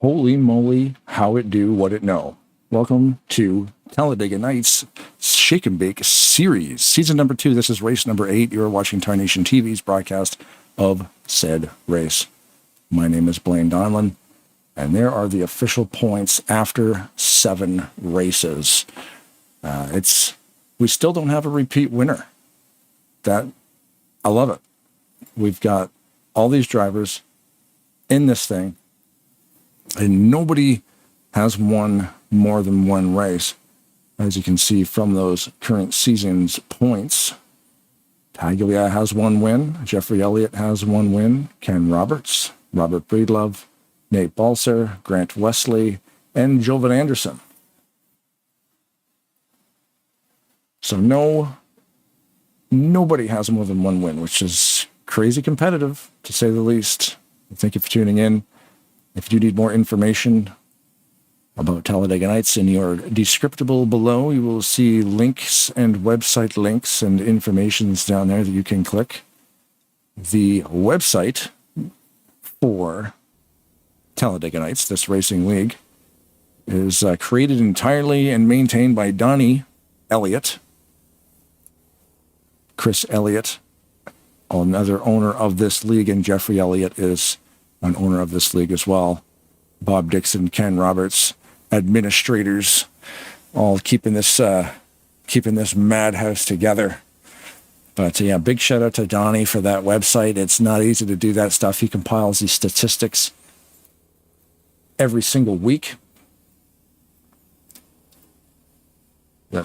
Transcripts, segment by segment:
Holy moly, how it do, what it know. Welcome to Talladega Nights Shake and Bake Series, Season number 2. This is race number 8. You're watching Tarnation TV's broadcast of said race. My name is Blaine Donlin, and there are the official points after 7 races. We still don't have a repeat winner. I love it. We've got all these drivers in this thing, and nobody has won more than one race. As you can see from those current season's points, Talladega has 1 win, Jeffrey Elliott has 1 win, Ken Roberts, Robert Breedlove, Nate Balser, Grant Wesley, and Jovan Anderson. So nobody has more than 1 win, which is crazy competitive, to say the least. Thank you for tuning in. If you do need more information about Talladega Nights in your descriptable below, you will see links and website links and informations down there that you can click. The website for Talladega Nights, this racing league, is created entirely and maintained by Donnie Elliott. Chris Elliott, another owner of this league, and Jeffrey Elliott is an owner of this league as well. Bob Dixon, Ken Roberts, administrators, all keeping this madhouse together. But yeah, big shout out to Donnie for that website. It's not easy to do that stuff. He compiles these statistics every single week,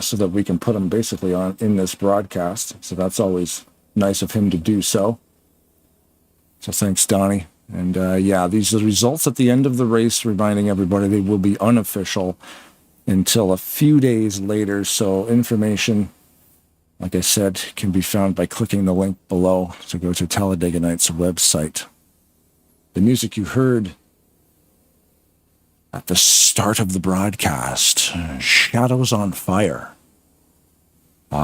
so that we can put them basically on in this broadcast. So that's always nice of him to do so. So thanks, Donnie. And these are the results at the end of the race, reminding everybody they will be unofficial until a few days later. So information, like I said, can be found by clicking the link below to go to Talladega Nights website. The music you heard at the start of the broadcast, Shadows on Fire.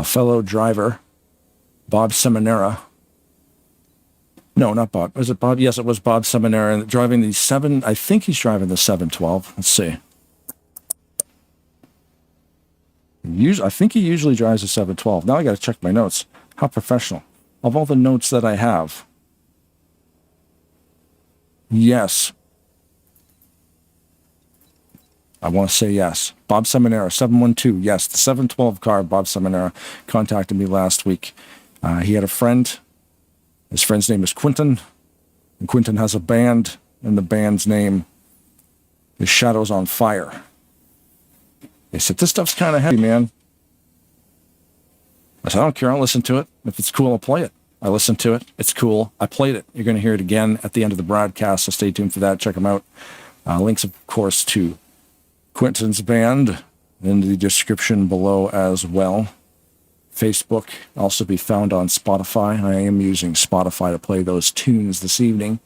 Fellow driver, Bob Seminara. No, not Bob. Was it Bob? Yes, it was Bob Seminara, driving the 7, I think he's driving the 712. Let's see. I think he usually drives a 712. Now I got to check my notes. How professional. Of all the notes that I have. Yes. I want to say yes. Bob Seminara, 712. Yes, the 712 car, Bob Seminara, contacted me last week. He had a friend. His friend's name is Quentin. And Quentin has a band, and the band's name is Shadows on Fire. They said, this stuff's kind of heavy, man. I said, I don't care. I'll listen to it. If it's cool, I'll play it. I listened to it. It's cool. I played it. You're going to hear it again at the end of the broadcast, so stay tuned for that. Check them out. Links, of course, to Quentin's band in the description below as well. Facebook, also be found on Spotify. I am using Spotify to play those tunes this evening.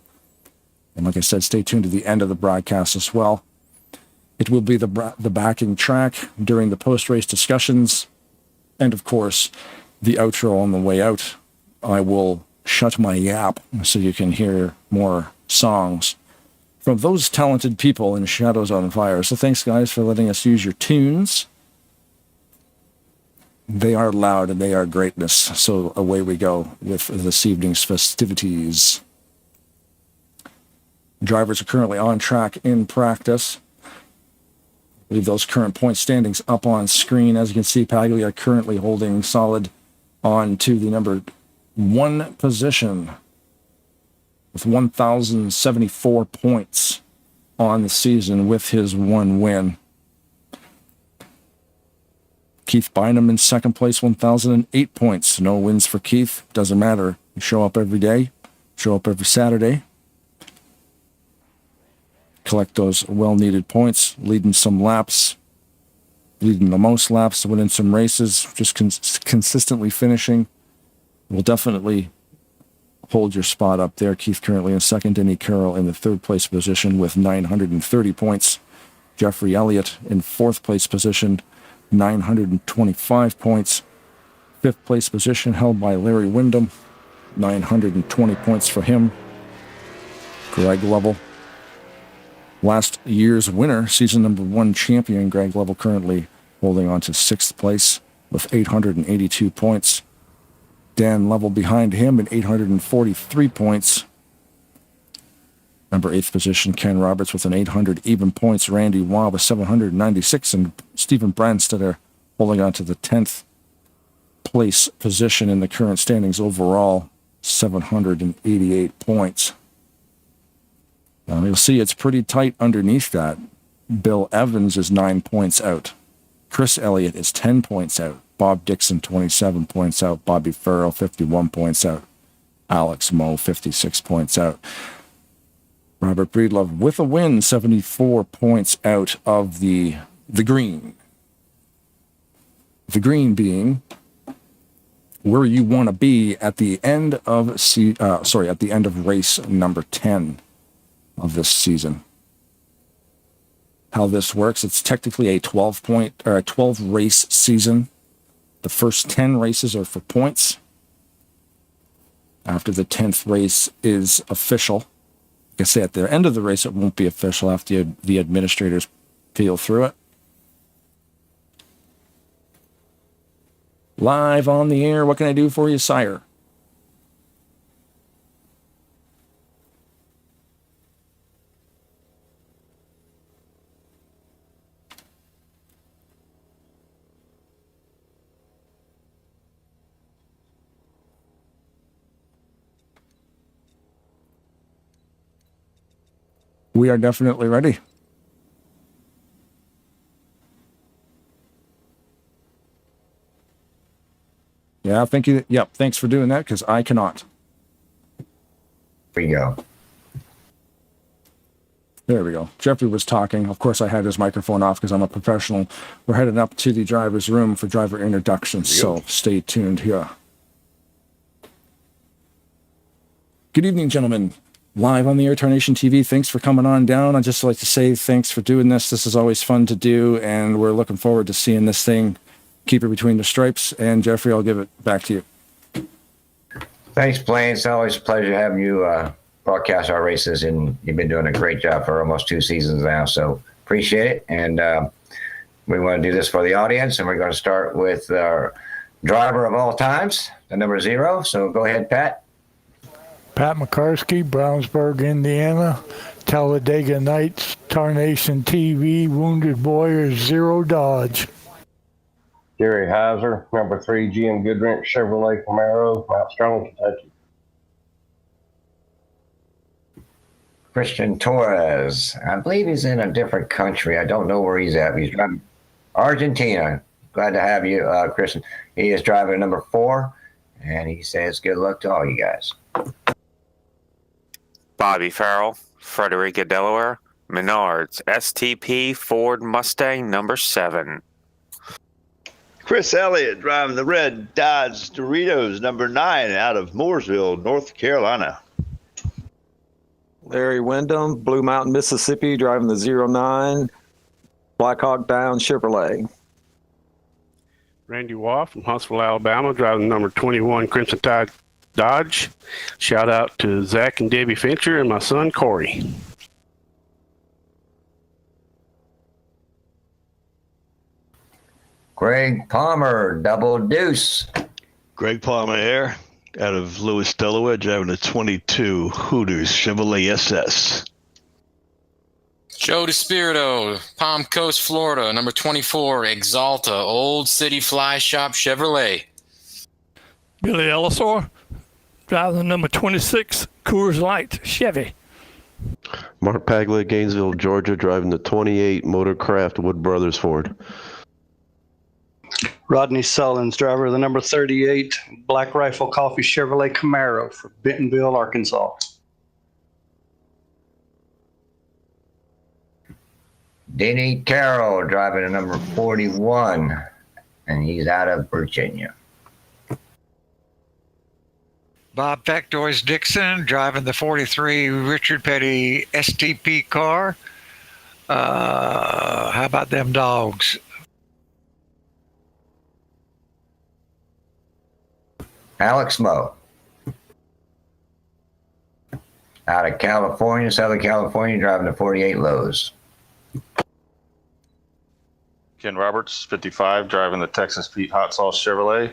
And like I said, stay tuned to the end of the broadcast as well. It will be the backing track during the post-race discussions. And of course, the outro on the way out. I will shut my yap so you can hear more songs from those talented people in Shadows on Fire. So thanks, guys, for letting us use your tunes. They are loud and they are greatness. So away we go with this evening's festivities. Drivers are currently on track in practice. Leave those current point standings up on screen. As you can see, Paglia currently holding solid on to the number 1 position with 1,074 points on the season with his 1 win. Keith Bynum in second place, 1,008 points. No wins for Keith. Doesn't matter. You show up every day. Show up every Saturday. Collect those well-needed points. Leading some laps. Leading the most laps. Winning some races. Just consistently finishing. Will definitely hold your spot up there. Keith currently in second. Denny Carroll in the 3rd place position with 930 points. Jeffrey Elliott in 4th place position, 925 points. 5th place position held by Larry Windham, 920 points for him. Greg Lovell Last year's winner, season number 1 champion, Greg Lovell, currently holding on to 6th place with 882 points. Dan Lovell behind him at 843 points. Number 8th position, Ken Roberts with an 800 even points. Randy Waugh with 796. And Stephen Brandstetter holding on to the 10th place position in the current standings overall, 788 points. You'll see it's pretty tight underneath that. Bill Evans is 9 points out. Chris Elliott is 10 points out. Bob Dixon, 27 points out. Bobby Farrell, 51 points out. Alex Moe, 56 points out. Robert Breedlove with a win, 74 points out of the green. The green being where you want to be at the end of at the end of race number 10 of this season. How this works, it's technically a 12 race season. The first 10 races are for points. After the 10th race is official, like I say, at the end of the race, it won't be official after the administrators feel through it. Live on the air, what can I do for you, sire? We are definitely ready. Yeah, thank you. Yep, thanks for doing that, because I cannot. There you go. There we go. Jeffrey was talking. Of course, I had his microphone off because I'm a professional. We're heading up to the driver's room for driver introductions, so stay tuned here. Good evening, gentlemen. Live on the air, Tarnation TV. Thanks for coming on down. I'd just like to say thanks for doing this. This is always fun to do, and we're looking forward to seeing this thing keep it between the stripes. And Jeffrey, I'll give it back to you. Thanks, Blaine. It's always a pleasure having you broadcast our races, and you've been doing a great job for almost 2 seasons now, so appreciate it. And we want to do this for the audience, and we're going to start with our driver of all times, the number 0. So go ahead, Pat. Pat McCarsky, Brownsburg, Indiana, Talladega Nights, Tarnation TV, Wounded Warrior, 0 Dodge. Gary Heiser, number 3, GM Goodrich Chevrolet Camaro, Mount Strong, Kentucky. Christian Torres. I believe he's in a different country. I don't know where he's at. He's driving Argentina. Glad to have you, Christian. He is driving number 4, and he says good luck to all you guys. Bobby Farrell, Frederica, Delaware, Menards, STP Ford Mustang number 7. Chris Elliott driving the red Dodge Doritos number 9 out of Mooresville, North Carolina. Larry Wyndham, Blue Mountain, Mississippi, driving the 09 Black Hawk Down Chevrolet. Randy Waugh from Huntsville, Alabama, driving number 21 Crimson Tide Dodge. Shout out to Zach and Debbie Fincher and my son Corey. Greg Palmer, Double Deuce. Greg Palmer here out of Lewis, Delaware, driving a 22 Hooters Chevrolet SS. Joe DeSpirito, Palm Coast, Florida, number 24 Exalta Old City Fly Shop Chevrolet. Billy Ellisor, driving the number 26 Coors Light Chevy. Mark Paglia, Gainesville, Georgia, driving the 28 Motorcraft Wood Brothers Ford. Rodney Sullins, driver of the number 38 Black Rifle Coffee Chevrolet Camaro for Bentonville, Arkansas. Denny Carroll driving a number 41, and he's out of Virginia. Bob Factoys Dixon driving the 43 Richard Petty STP car. How about them dogs? Alex Moe. out of California, Southern California, driving the 48 Lowe's. Ken Roberts, 55, driving the Texas Pete Hot Sauce Chevrolet,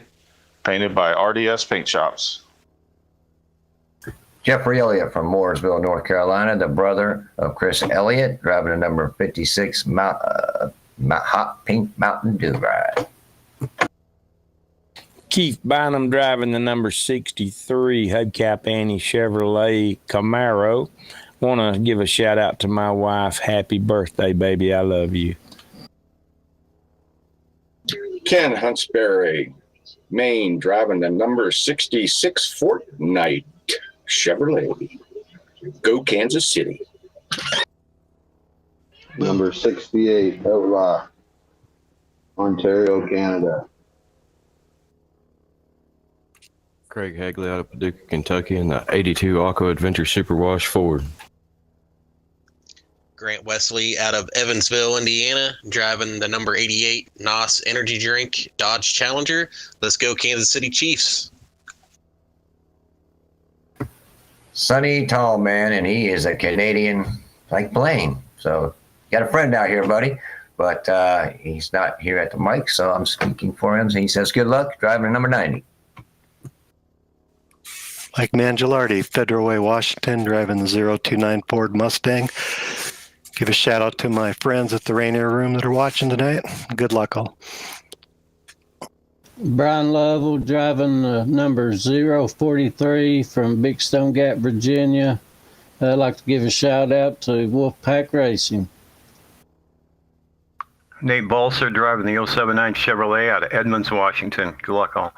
painted by RDS Paint Shops. Jeffrey Elliott from Mooresville, North Carolina, the brother of Chris Elliott, driving the number 56 Hot Pink Mountain Dew ride. Keith Bynum driving the number 63 Hubcap Annie Chevrolet Camaro. Want to give a shout out to my wife. Happy birthday, baby. I love you. Ken Huntsberry, Maine, driving the number 66 Fortnite Chevrolet. Go Kansas City. Number 68 Outlaw, Ontario, Canada. Craig Hagley out of Paducah, Kentucky, and the 82 Aqua Adventure Superwash Ford. Grant Wesley out of Evansville, Indiana, driving the number 88 NOS Energy Drink Dodge Challenger. Let's go Kansas City Chiefs. Sonny Tallman, and he is a Canadian like Blaine. So got a friend out here, buddy, but he's not here at the mic, so I'm speaking for him. So he says, good luck driving number 90. Mike Mangialardi, Federal Way, Washington, driving the 029 Ford Mustang. Give a shout out to my friends at the Rainier Room that are watching tonight. Good luck all. Brian Lovell driving number 043 from Big Stone Gap, Virginia. I'd like to give a shout out to Wolfpack Racing. Nate Balser driving the 079 Chevrolet out of Edmonds, Washington. Good luck all.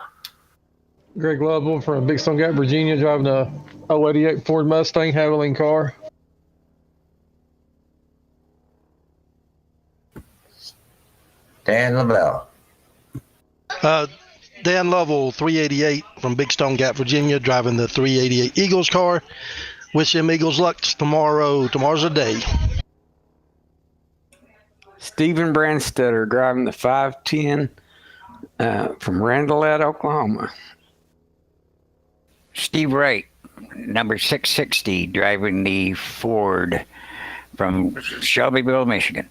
Greg Lovell from Big Stone Gap, Virginia, driving a 088 Ford Mustang Haviland car. Dan Lavelle. Dan Lovell, 388 from Big Stone Gap, Virginia, driving the 388 Eagles car. Wish them Eagles luck tomorrow. Tomorrow's a day. Stephen Brandstetter driving the 510 from Randolph, Oklahoma. Steve Wright, number 660, driving the Ford from Shelbyville, Michigan.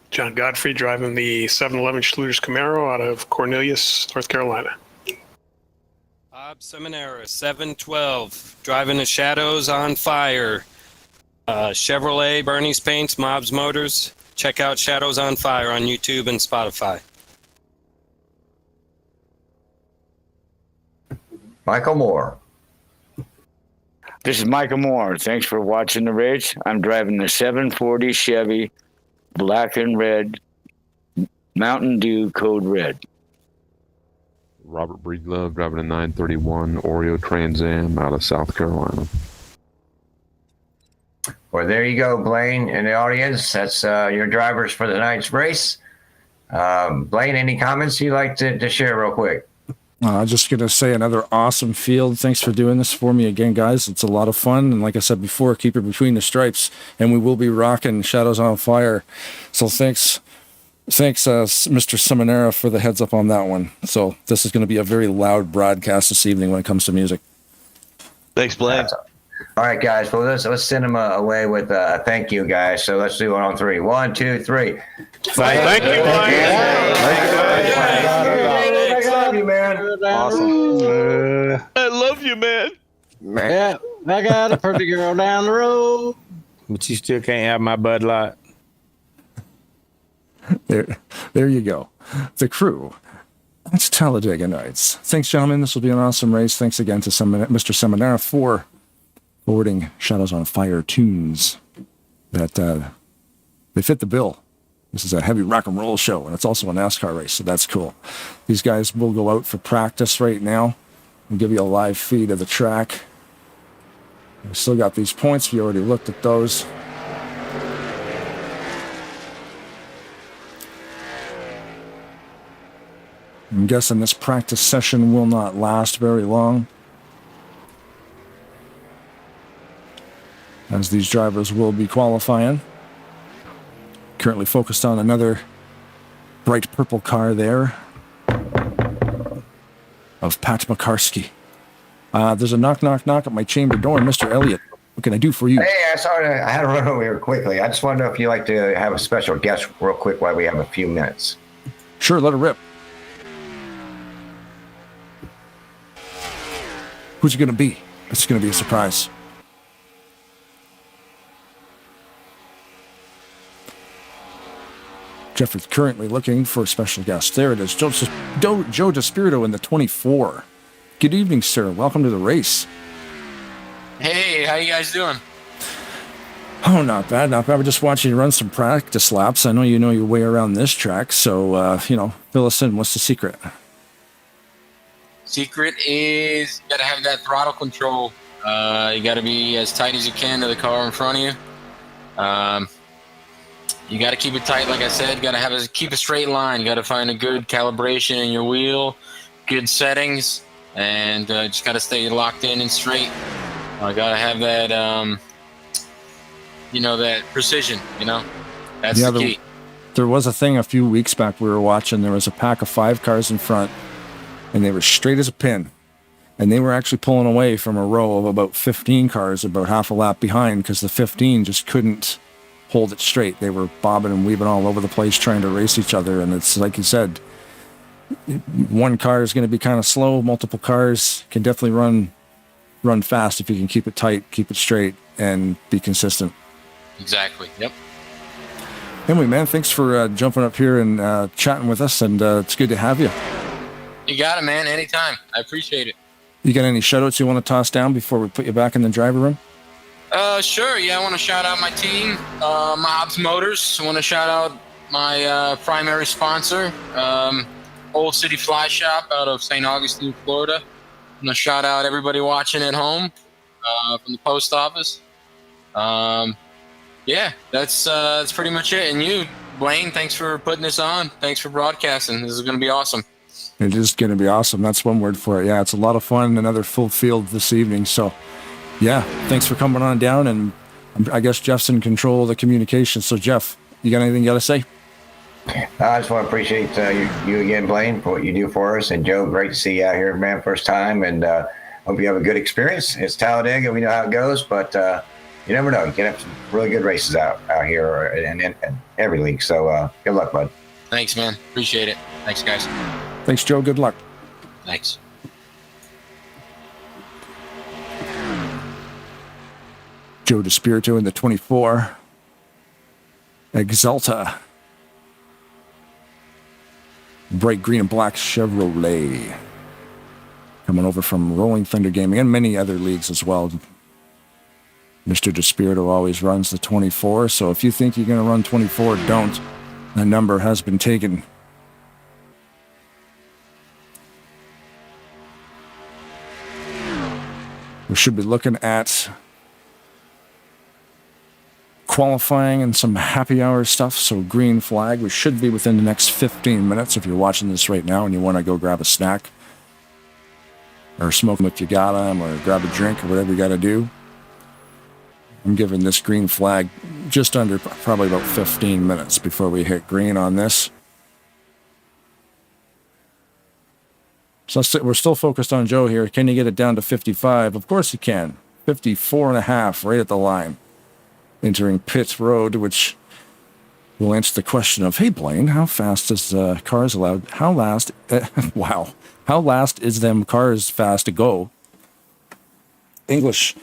John Godfrey driving the 711 Schluter's Camaro out of Cornelius, North Carolina. Bob Seminara, 712, driving the Shadows on Fire. Chevrolet, Bernie's Paints, Mobs Motors. Check out Shadows on Fire on YouTube and Spotify. Michael Moore. This is Michael Moore. Thanks for watching the race. I'm driving the 740 Chevy, black and red, Mountain Dew Code Red. Robert Breedlove driving a 931 Oreo Trans Am out of South Carolina. Well, there you go, Blaine, in the audience. That's your drivers for the night's race. Blaine, any comments you'd like to share real quick? Just going to say another awesome field. Thanks for doing this for me again, guys. It's a lot of fun. And like I said before, keep it between the stripes. And we will be rocking Shadows on Fire. So thanks, Mr. Seminara, for the heads up on that one. So this is going to be a very loud broadcast this evening when it comes to music. Thanks, Blaine. All right, guys. Well, let's send them away with a thank you, guys. So let's do it on three. 1, 2, 3. Thank you, I love you, man. Awesome. I love you, man. Yeah, I got a pretty girl down the road. But you still can't have my Bud Light. There you go. The crew. It's Talladega Nights. Thanks, gentlemen. This will be an awesome race. Thanks again to Mr. Seminara for forwarding Shadows on Fire tunes that they fit the bill. This is a heavy rock and roll show, and it's also a NASCAR race, so that's cool. These guys will go out for practice right now and give you a live feed of the track. We still got these points. We already looked at those. I'm guessing this practice session will not last very long, as these drivers will be qualifying. Currently focused on another bright purple car there of Pat McCarsky. There's a knock at my chamber door, Mr. Elliott. What can I do for you? Hey, I had to run over here quickly. I just want to know if you'd like to have a special guest real quick while we have a few minutes. Sure, let it rip. Who's it going to be? It's going to be a surprise. Jeff is currently looking for a special guest. There it is. Joe DeSpirito in the 24. Good evening, sir. Welcome to the race. Hey, how you guys doing? Oh, not bad, not bad. We're just watching you run some practice laps. I know you know your way around this track, so, fill us in. What's the secret? Secret is you gotta have that throttle control. You gotta be as tight as you can to the car in front of you. You gotta keep it tight, like I said. You gotta keep a straight line. You gotta find a good calibration in your wheel, good settings, and just gotta stay locked in and straight. I gotta have that, that precision. That's the key. There was a thing a few weeks back we were watching. There was a pack of 5 cars in front, and they were straight as a pin. And they were actually pulling away from a row of about 15 cars about half a lap behind because the 15 just couldn't hold it straight. They were bobbing and weaving all over the place trying to race each other. And it's like you said, one car is going to be kind of slow. Multiple cars can definitely run fast if you can keep it tight, keep it straight, and be consistent. Exactly. Yep. Anyway, man, thanks for jumping up here and chatting with us, and it's good to have you. You got it, man. Anytime. I appreciate it. You got any shout-outs you want to toss down before we put you back in the driver room? Sure. Yeah, I want to shout out my team, Mobs Motors. I want to shout out my primary sponsor, Old City Fly Shop out of St. Augustine, Florida. I'm going to shout out everybody watching at home from the post office. Yeah, that's pretty much it. And you, Blaine, thanks for putting this on. Thanks for broadcasting. This is going to be awesome. It is going to be awesome. That's one word for it. Yeah, it's a lot of fun. Another full field this evening. So, yeah, thanks for coming on down. And I guess Jeff's in control of the communication. So, Jeff, you got anything you got to say? I just want to appreciate you again, Blaine, for what you do for us. And Joe, great to see you out here, man, first time. And hope you have a good experience. It's Talladega. We know how it goes, but you never know. You can have some really good races out here in every league. So good luck, bud. Thanks, man. Appreciate it. Thanks, guys. Thanks, Joe. Good luck. Thanks. Joe DeSpirito in the 24. Exalta. Bright green and black Chevrolet. Coming over from Rolling Thunder Gaming and many other leagues as well. Mr. DeSpirito always runs the 24, so if you think you're going to run 24, don't. The number has been taken. We should be looking at qualifying and some happy hour stuff, so green flag. We should be within the next 15 minutes if you're watching this right now and you want to go grab a snack or smoke them if you got them, or grab a drink or whatever you got to do. I'm giving this green flag just under probably about 15 minutes before we hit green on this. So we're still focused on Joe here. Can you get it down to 55? Of course you can. 54.5 right at the line. Entering pit road, which will answer the question of, hey, Blaine, how fast is cars allowed? How last is them cars fast to go? English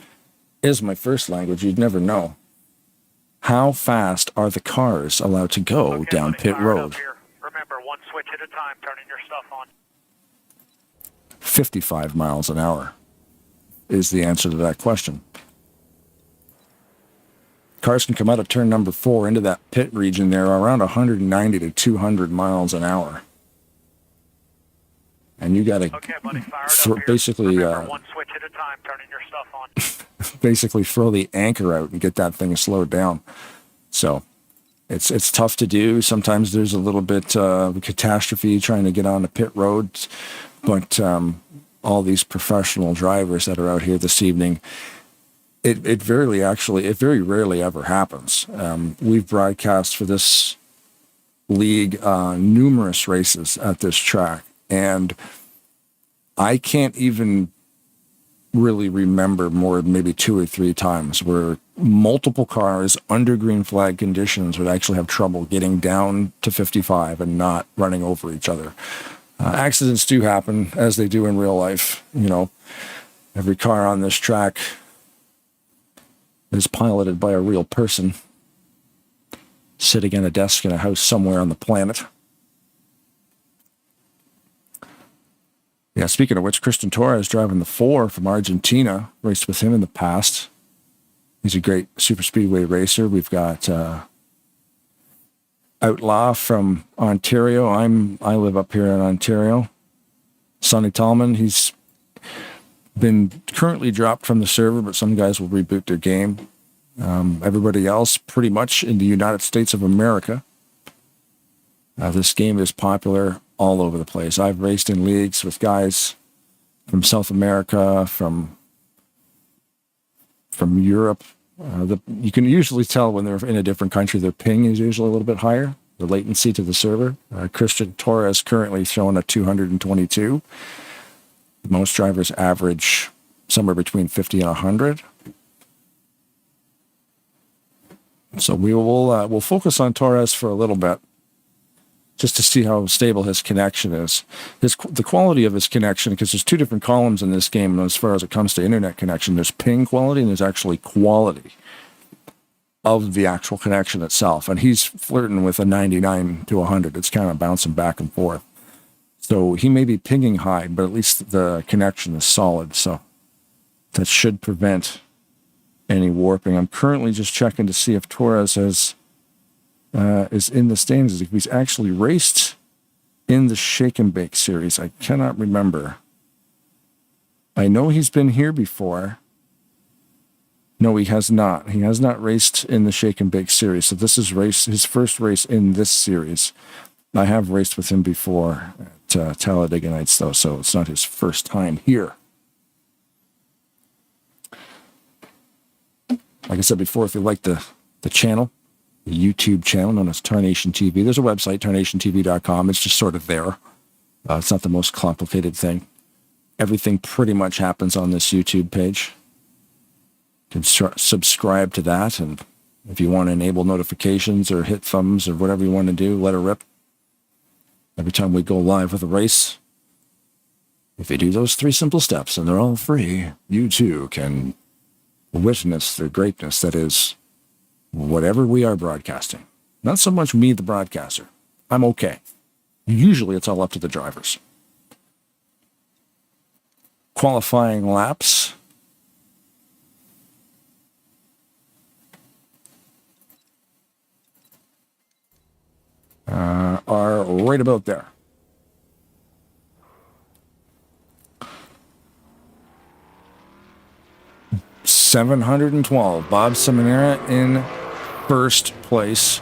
is my first language. You'd never know. How fast are the cars allowed to go down pit road? Remember, one switch at a time, turning your stuff on. 55 miles an hour is the answer to that question. Cars can come out of turn number 4 into that pit region there around 190 to 200 miles an hour. And you got to basically one switch at a time, turning your stuff on. basically throw the anchor out and get that thing slowed down. So it's tough to do. Sometimes there's a little bit of a catastrophe trying to get on the pit road, but all these professional drivers that are out here this evening, it very rarely ever happens. We've broadcast for this league numerous races at this track, and I can't even really remember more than maybe 2 or 3 times where multiple cars under green flag conditions would actually have trouble getting down to 55 and not running over each other. Accidents do happen, as they do in real life. You know, every car on this track is piloted by a real person sitting at a desk in a house somewhere on the planet. Yeah, speaking of which, Christian Torres driving the 4 from Argentina. Raced with him in the past. He's a great super speedway racer. We've got Outlaw from Ontario. I live up here in Ontario. Sonny Tallman, he's been currently dropped from the server, but some guys will reboot their game. Everybody else pretty much in the United States of America. This game is popular all over the place. I've raced in leagues with guys from South America, from Europe. You can usually tell when they're in a different country, their ping is usually a little bit higher, the latency to the server. Christian Torres currently showing a 222. Most drivers average somewhere between 50 and 100. So we'll focus on Torres for a little bit, just to see how stable his connection is. The quality of his connection, because there's 2 different columns in this game, and as far as it comes to internet connection, there's ping quality and there's actually quality of the actual connection itself. And he's flirting with a 99 to 100. It's kind of bouncing back and forth. So he may be pinging high, but at least the connection is solid. So that should prevent any warping. I'm currently just checking to see if Torres is in the standings. If he's actually raced in the Shake and Bake series, I cannot remember. I know he's been here before. No, he has not. He has not raced in the Shake and Bake series. So this is his first race in this series. I have raced with him before at Talladega Nights, though, so it's not his first time here. Like I said before, if you like the channel, the YouTube channel known as Tarnation TV, there's a website, tarnationtv.com. It's just sort of there. It's not the most complicated thing. Everything pretty much happens on this YouTube page. You can subscribe to that, and if you want to enable notifications or hit thumbs or whatever you want to do, let it rip. Every time we go live with a race, if you do those 3 simple steps, and they're all free, you too can witness the greatness that is whatever we are broadcasting. Not so much me, the broadcaster. I'm okay. Usually it's all up to the drivers. Qualifying laps. Are right about there. $712. Bob Seminara in first place.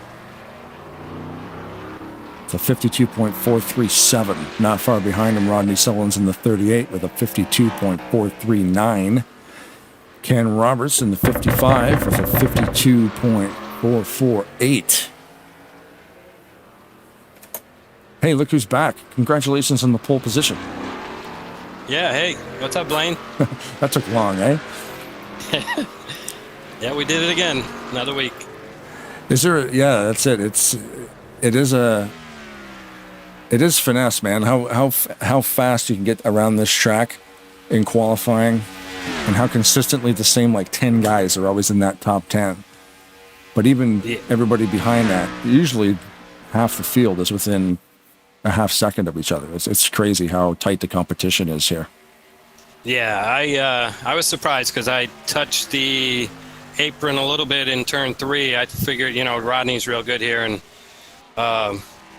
It's a 52.437. Not far behind him, Rodney Sullins in the 38 with a 52.439. Ken Roberts in the 55 with a 52.448. Hey, look who's back. Congratulations on the pole position. Yeah, hey, what's up, Blaine? That took long, eh? Yeah, we did it again. Another week. Is there? Yeah, that's it. It is finesse, man. How fast you can get around this track in qualifying, and how consistently the same 10 guys are always in that top 10. But even everybody behind that, usually half the field is within a half second of each other. It's crazy how tight the competition is here. Yeah, I was surprised because I touched the apron a little bit in turn 3. I figured, Rodney's real good here, and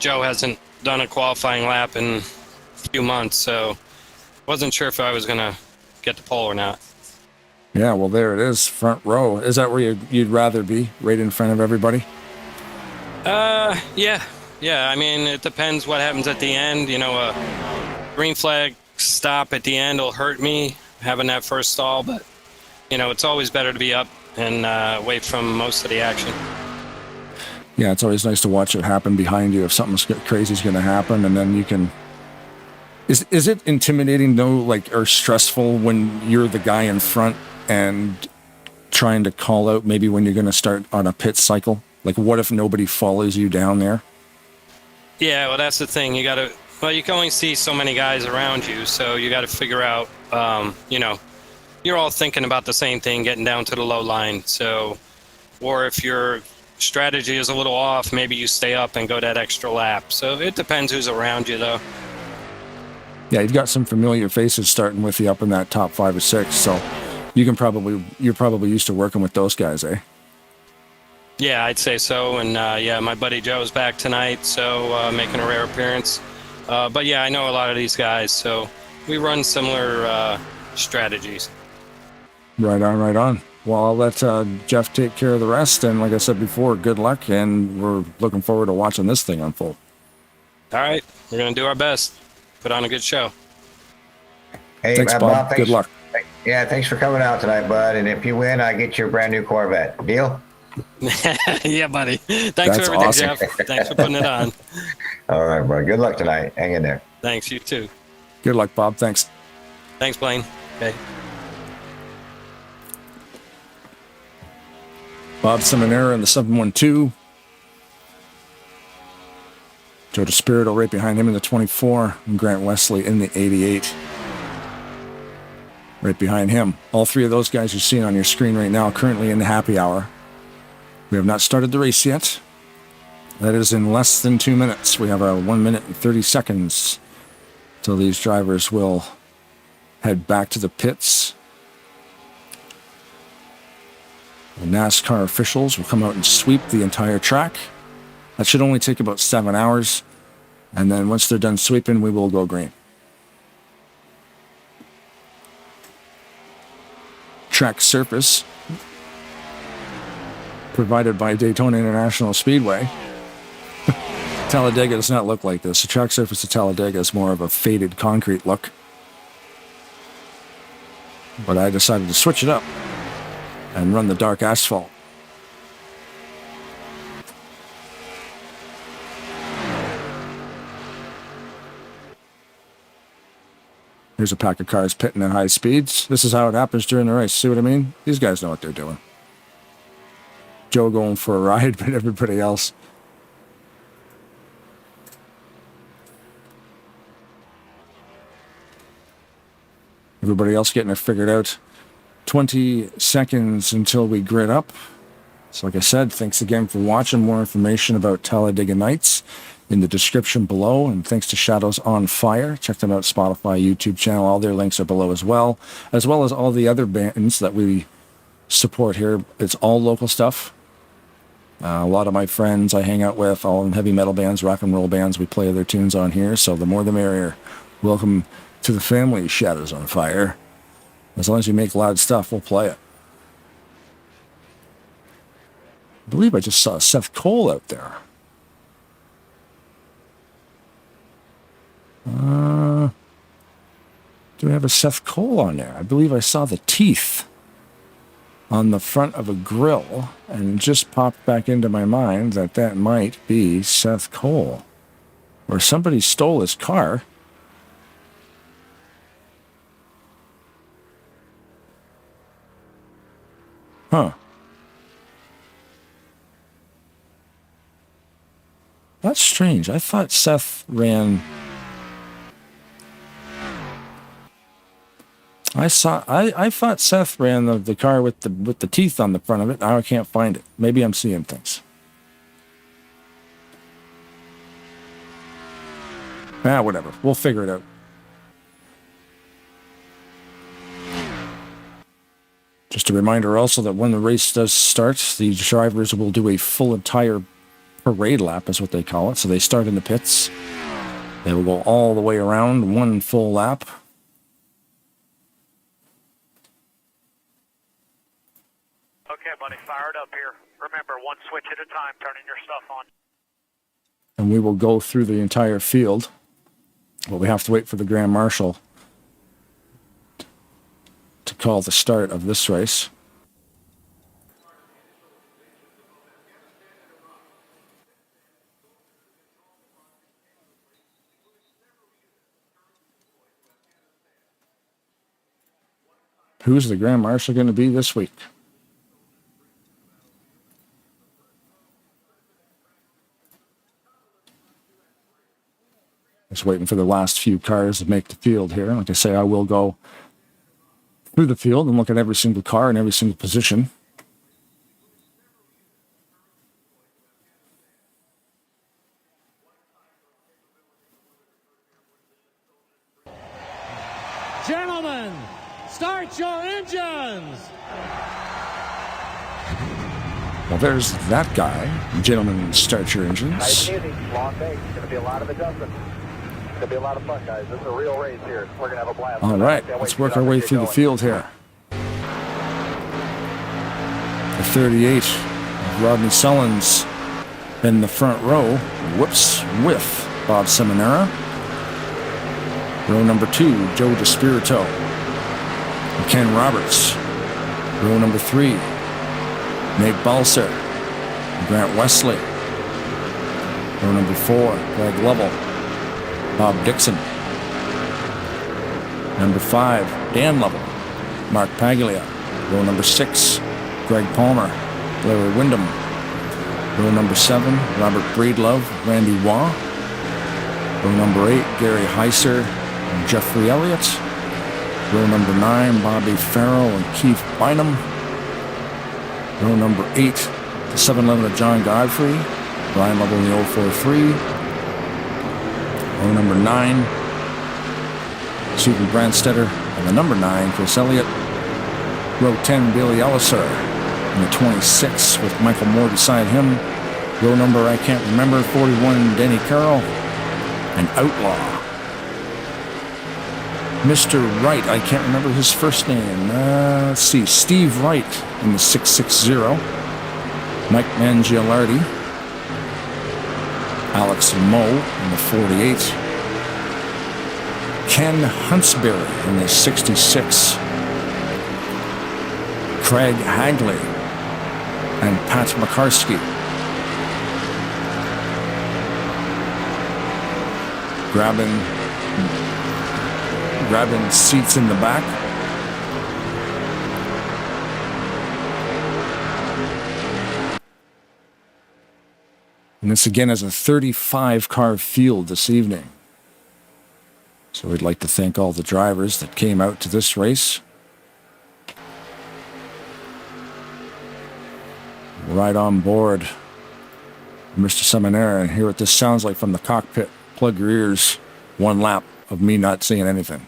Joe hasn't done a qualifying lap in a few months, so wasn't sure if I was going to get the pole or not. Yeah, well, there it is, front row. Is that where you'd rather be, right in front of everybody? Yeah. I mean, it depends what happens at the end. A green flag stop at the end will hurt me having that first stall, but it's always better to be up and away from most of the action. Yeah, it's always nice to watch it happen behind you if something crazy is going to happen, and then you can Is it intimidating though, like, or stressful when you're the guy in front and trying to call out maybe when you're going to start on a pit cycle? Like, what if nobody follows you down there? Yeah, well, that's the thing. You can only see so many guys around you, so you got to figure out, you're all thinking about the same thing, getting down to the low line. So, or if your strategy is a little off, maybe you stay up and go that extra lap. So it depends who's around you, though. Yeah, you've got some familiar faces starting with you up in that top 5 or 6, so you're probably used to working with those guys, eh? Yeah, I'd say so. And my buddy Joe's back tonight, so making a rare appearance. But yeah, I know a lot of these guys, so we run similar strategies. Right on, right on. Well, I'll let Jeff take care of the rest, and like I said before, good luck, and we're looking forward to watching this thing unfold. All right, we're going to do our best. Put on a good show. Hey, thanks, Bob. Good luck. Yeah, thanks for coming out tonight, bud. And if you win, I get you a brand new Corvette. Deal? Yeah, buddy. Thanks That's for everything, awesome. Jeff. Thanks for putting it on. All right, bro. Good luck tonight. Hang in there. Thanks, you too. Good luck, Bob. Thanks. Thanks, Blaine. Okay. Bob Seminara in the 712. Joe DeSpirito right behind him in the 24. And Grant Wesley in the 88. Right behind him. All three of those guys you're seeing on your screen right now currently in the happy hour. We have not started the race yet. That is in less than 2 minutes. We have a 1 minute and 30 seconds till these drivers will head back to the pits. The NASCAR officials will come out and sweep the entire track. That should only take about 7 hours. And then once they're done sweeping, we will go green. Track surface provided by Daytona International Speedway. Talladega does not look like this. The track surface of Talladega is more of a faded concrete look. But I decided to switch it up and run the dark asphalt. Here's a pack of cars pitting at high speeds. This is how it happens during the race. See what I mean? These guys know what they're doing. Joe going for a ride, but everybody else. Everybody else getting it figured out. 20 seconds until we grid up. So like I said, thanks again for watching. More information about Talladega Nights in the description below. And thanks to Shadows on Fire. Check them out, Spotify, YouTube channel. All their links are below as well as all the other bands that we support here. It's all local stuff. A lot of my friends I hang out with, all in heavy metal bands, rock and roll bands, we play their tunes on here, so the more the merrier. Welcome to the family, Shadows on Fire. As long as you make loud stuff, we'll play it. I believe I just saw Seth Cole out there. Do we have a Seth Cole on there? I believe I saw the teeth on the front of a grill, and it just popped back into my mind that that might be Seth Cole. Or somebody stole his car. Huh. That's strange. I thought Seth ran... I thought Seth ran the car with the teeth on the front of it. Now I can't find it. Maybe I'm seeing things. Whatever. We'll figure it out. Just a reminder also that when the race does start, the drivers will do a full entire parade lap, is what they call it. So they start in the pits. They will go all the way around, one full lap. Okay, buddy, fired up here. Remember, one switch at a time, turning your stuff on. And we will go through the entire field. But we have to wait for the Grand Marshal to call the start of this race. who's the Grand Marshal going to be this week? Just waiting for the last few cars to make the field here. Like I say, I will go through the field and look at every single car and every single position. Gentlemen, start your engines! Well, there's that guy. Gentlemen, start your engines. Nice music, long day. It's going to be a lot of adjustments. It's going to be a lot of fun, guys. This is a real race here. We're going to have a blast. All right, let's work our way through the field here. The 38 of Rodney Sullins in the front row. Whoops, with Bob Seminara. Row number 2, Joe DeSpirito. Ken Roberts. Row number 3, Nate Balser. Grant Wesley. Row number 4, Greg Lovell. Bob Dixon. Number 5, Dan Lovell. Mark Paglia. Row number 6, Greg Palmer. Larry Wyndham. Row number 7, Robert Breedlove. Randy Waugh. Row number 8, Gary Heiser and Jeffrey Elliott. Row number 9, Bobby Farrell and Keith Bynum. Row number 8, the 711 of John Godfrey. Brian Lovell in the 043. Row number 9, Stephen Brandstetter and the number 9, Chris Elliott. Row 10, Billy Elliser in the 26 with Michael Moore beside him. Row number, I can't remember, 41, Denny Carroll. And Outlaw. Mr. Wright, I can't remember his first name. Let's see, Steve Wright in the 660. Mike Mangialardi. Alex Moe in the 48. Ken Huntsberry in the 66. Craig Hagley and Pat McCarskey. Grabbing seats in the back. And this again is a 35-car field this evening. So we'd like to thank all the drivers that came out to this race. Right on board, Mr. Seminara, and hear what this sounds like from the cockpit. Plug your ears. One lap of me not seeing anything.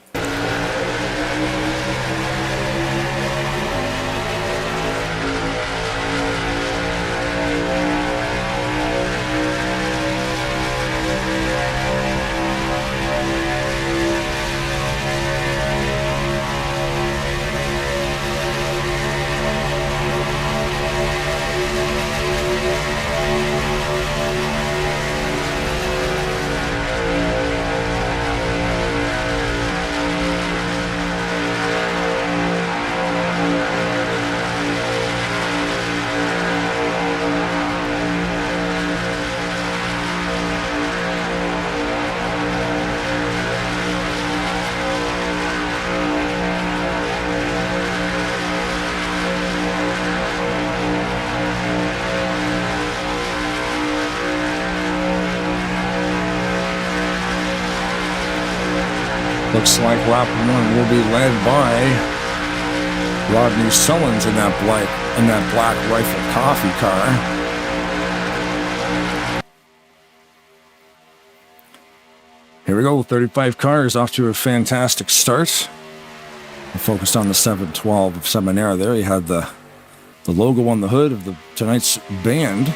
Looks like lap 1 will be led by Rodney Sullins in that black Rifle Coffee car. Here we go, 35 cars off to a fantastic start. We're focused on the 712 of Seminara there. He had the logo on the hood of tonight's band.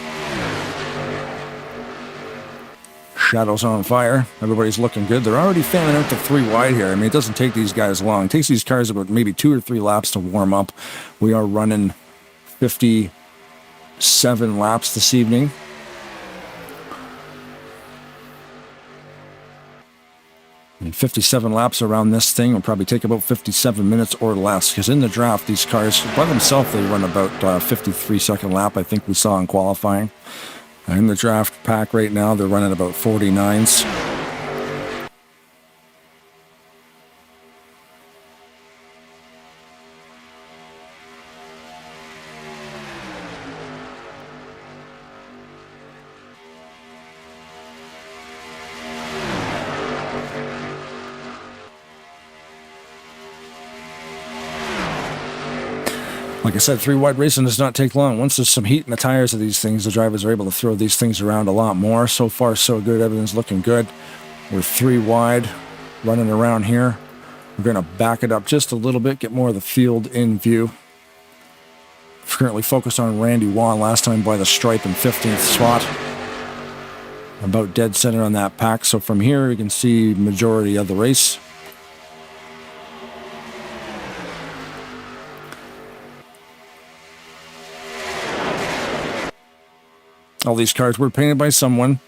Shadows on fire. Everybody's looking good. They're already fanning out to 3 wide here. I mean, it doesn't take these guys long. It takes these cars about maybe 2 or 3 laps to warm up. We are running 57 laps this evening. And 57 laps around this thing will probably take about 57 minutes or less, because in the draft, these cars, by themselves, they run about 53-second lap, I think we saw in qualifying. In the draft pack right now, they're running about 49s. Like I said, 3 wide racing does not take long. Once there's some heat in the tires of these things, the drivers are able to throw these things around a lot more. So far, so good. Everything's looking good. We're 3 wide running around here. We're going to back it up just a little bit, get more of the field in view. Currently focused on Randy Wan, last time by the stripe in 15th spot. About dead center on that pack. So from here, you can see majority of the race. All these cars were painted by someone.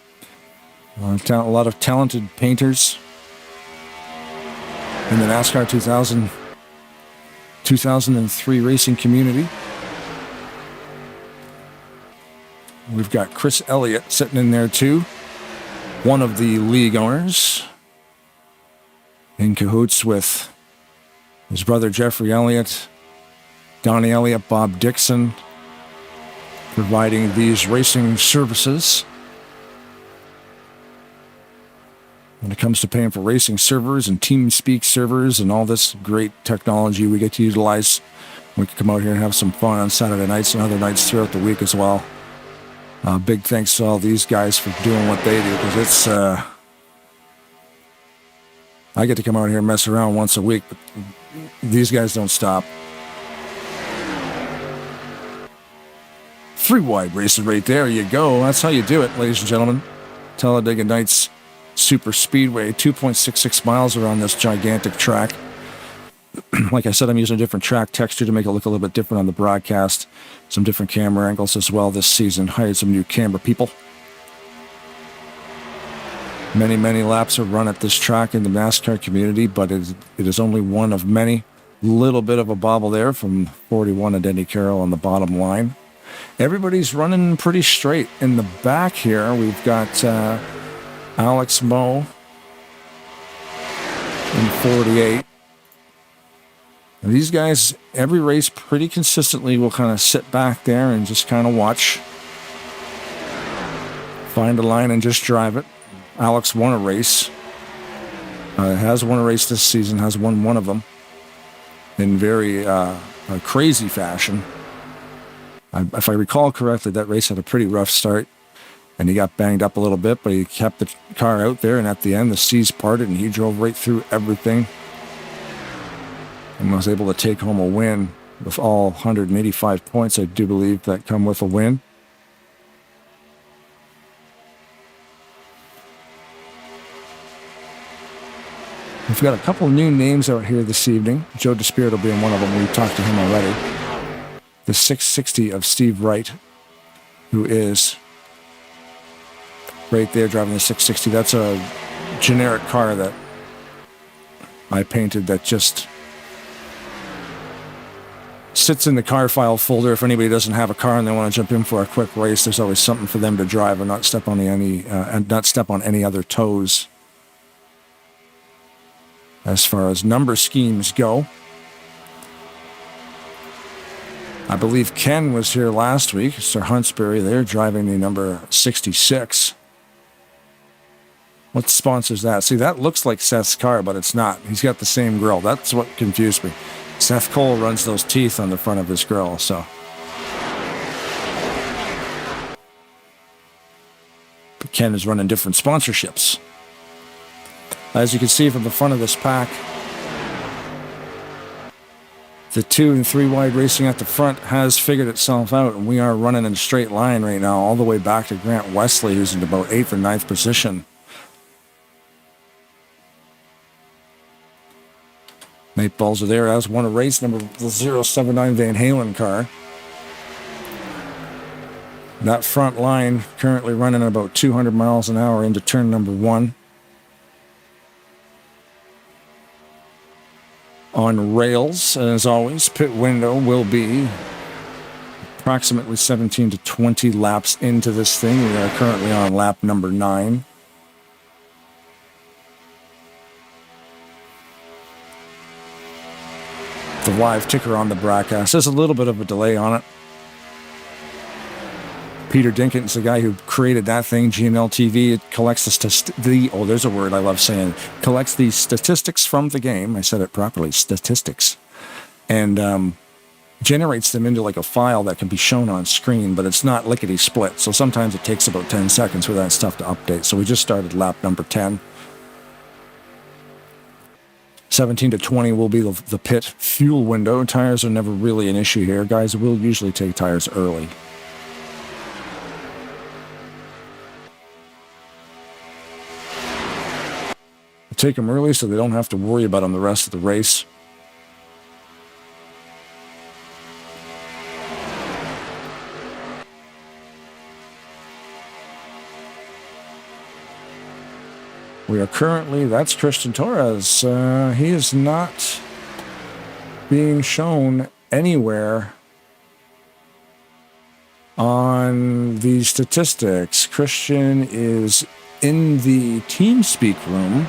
A lot of talented painters in the NASCAR 2003 racing community. We've got Chris Elliott sitting in there too, one of the league owners, in cahoots with his brother Jeffrey Elliott, Donnie Elliott, Bob Dixon, providing these racing services. When it comes to paying for racing servers and TeamSpeak servers and all this great technology we get to utilize, we can come out here and have some fun on Saturday nights and other nights throughout the week as well. Big thanks to all these guys for doing what they do, because it's I get to come out here and mess around once a week, but these guys don't stop. 3 wide races right there. You go. That's how you do it, ladies and gentlemen. Talladega Nights Super Speedway, 2.66 miles around this gigantic track. Like I said, I'm using a different track texture to make it look a little bit different on the broadcast. Some different camera angles as well this season. Hired some new camera people. Many, many laps are run at this track in the NASCAR community, but it is only one of many. Little bit of a bobble there from 41 and Denny Carroll on the bottom line. Everybody's running pretty straight. In the back here, we've got Alex Moe in 48. And these guys, every race pretty consistently will kind of sit back there and just kind of watch. Find a line and just drive it. Alex won a race. Has won a race this season, has won one of them in very crazy fashion. If I recall correctly, that race had a pretty rough start, and he got banged up a little bit, but he kept the car out there, and at the end, the seas parted, and he drove right through everything and was able to take home a win with all 185 points, I do believe, that come with a win. We've got a couple new names out here this evening. Joe DeSpirito being one of them. We talked to him already. The 660 of Steve Wright, who is right there driving the 660. That's a generic car that I painted that just sits in the car file folder. If anybody doesn't have a car and they want to jump in for a quick race, there's always something for them to drive and not step on any other toes. As far as number schemes go, I believe Ken was here last week. Sir Huntsbury there driving the number 66. What sponsors that? See, that looks like Seth's car, but it's not. He's got the same grill. That's what confused me. Seth Cole runs those teeth on the front of his grill, so. But Ken is running different sponsorships. As you can see from the front of this pack, the 2 and 3 wide racing at the front has figured itself out, and we are running in a straight line right now, all the way back to Grant Wesley, who's in about 8th or 9th position. Nate Balls are there, as won a race, number 079 Van Halen car. That front line currently running at about 200 miles an hour into turn number 1. On rails, and as always, pit window will be approximately 17 to 20 laps into this thing. We are currently on lap number 9. The live ticker on the broadcast. There's a little bit of a delay on it. Peter Dinkin's the guy who created that thing, GNL TV. It collects there's a word I love saying. Collects the statistics from the game. I said it properly, statistics. And generates them into like a file that can be shown on screen, but it's not lickety split. So sometimes it takes about 10 seconds for that stuff to update. So we just started lap number 10. 17 to 20 will be the pit fuel window. Tires are never really an issue here. Guys will usually take tires early. Take them early so they don't have to worry about them the rest of the race. We are currently, that's Christian Torres. He is not being shown anywhere on the statistics. Christian is in the TeamSpeak room,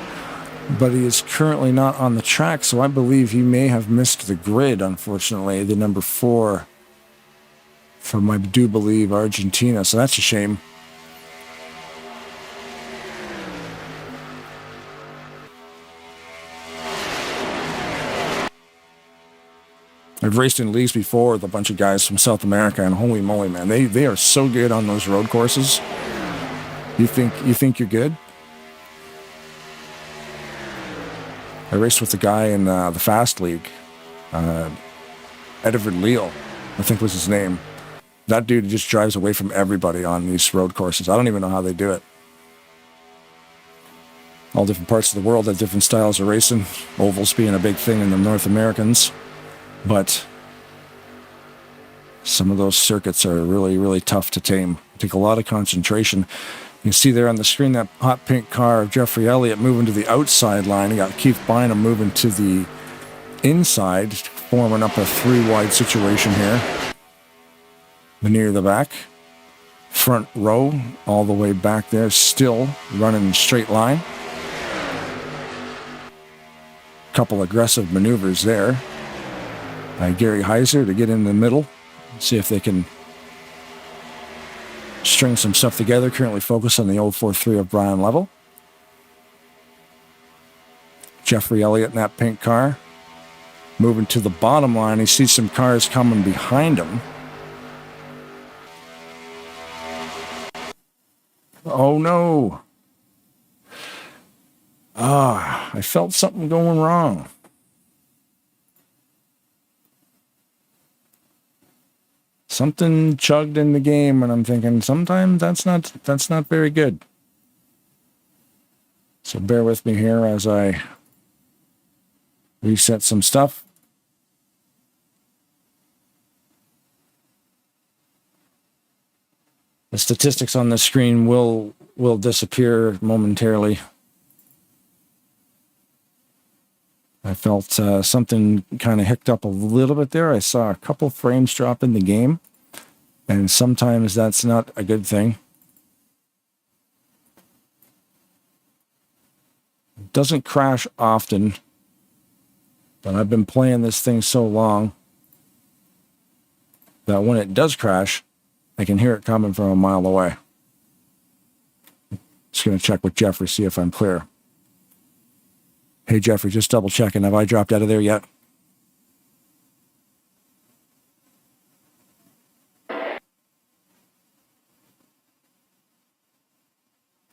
but he is currently not on the track, so I believe he may have missed the grid, unfortunately, the number 4 from, I do believe, Argentina, so that's a shame. I've raced in leagues before with a bunch of guys from South America, and holy moly, man, they are so good on those road courses. You think you're good? I raced with a guy in the Fast League, Edward Leal, I think was his name. That dude just drives away from everybody on these road courses. I don't even know how they do it. All different parts of the world have different styles of racing. Ovals being a big thing in the North Americans. But some of those circuits are really, really tough to tame. Take a lot of concentration. You can see there on the screen that hot pink car of Jeffrey Elliott moving to the outside line. You got Keith Bynum moving to the inside, forming up a 3-wide situation here. The near the back. Front row, all the way back there, still running straight line. Couple aggressive maneuvers there. Gary Heiser to get in the middle, see if they can string some stuff together. Currently focused on the 043 of Brian Level. Jeffrey Elliott in that pink car. Moving to the bottom line, he sees some cars coming behind him. Oh no. I felt something going wrong. Something chugged in the game, and I'm thinking sometimes that's not very good. So bear with me here as I reset some stuff. The statistics on the screen will disappear momentarily. I felt something kind of hicked up a little bit there. I saw a couple frames drop in the game, and sometimes that's not a good thing. It doesn't crash often, but I've been playing this thing so long that when it does crash, I can hear it coming from a mile away. Just going to check with Jeffrey, see if I'm clear. Hey, Jeffrey, just double checking. Have I dropped out of there yet?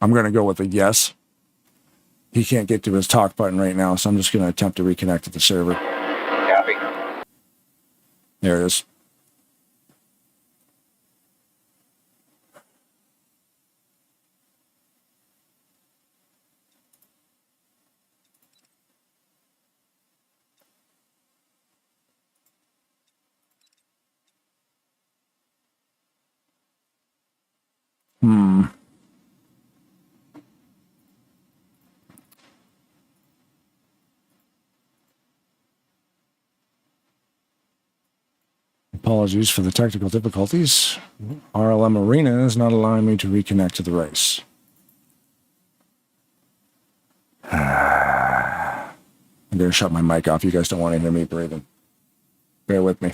I'm going to go with a yes. He can't get to his talk button right now, so I'm just going to attempt to reconnect to the server. Copy. There it is. Apologies for the technical difficulties. RLM Arena is not allowing me to reconnect to the race. I'm going to shut my mic off. You guys don't want to hear me breathing. Bear with me.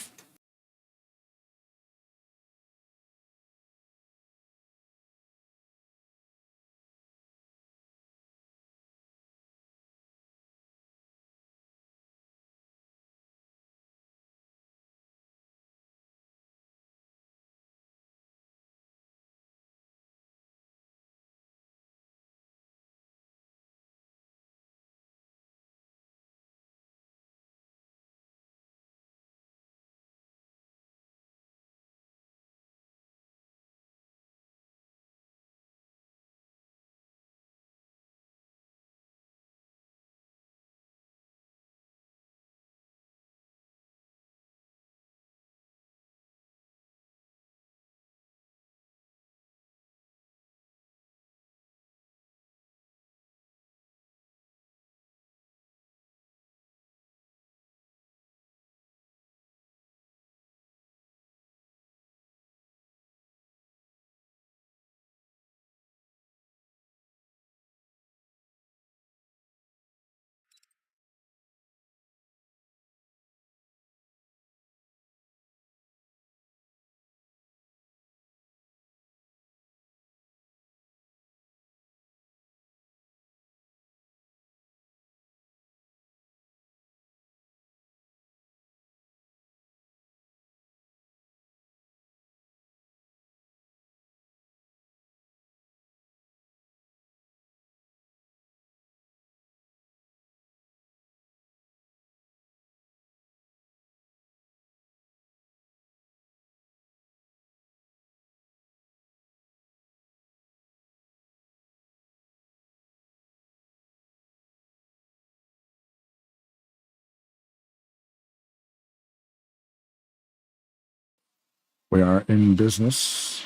We are in business.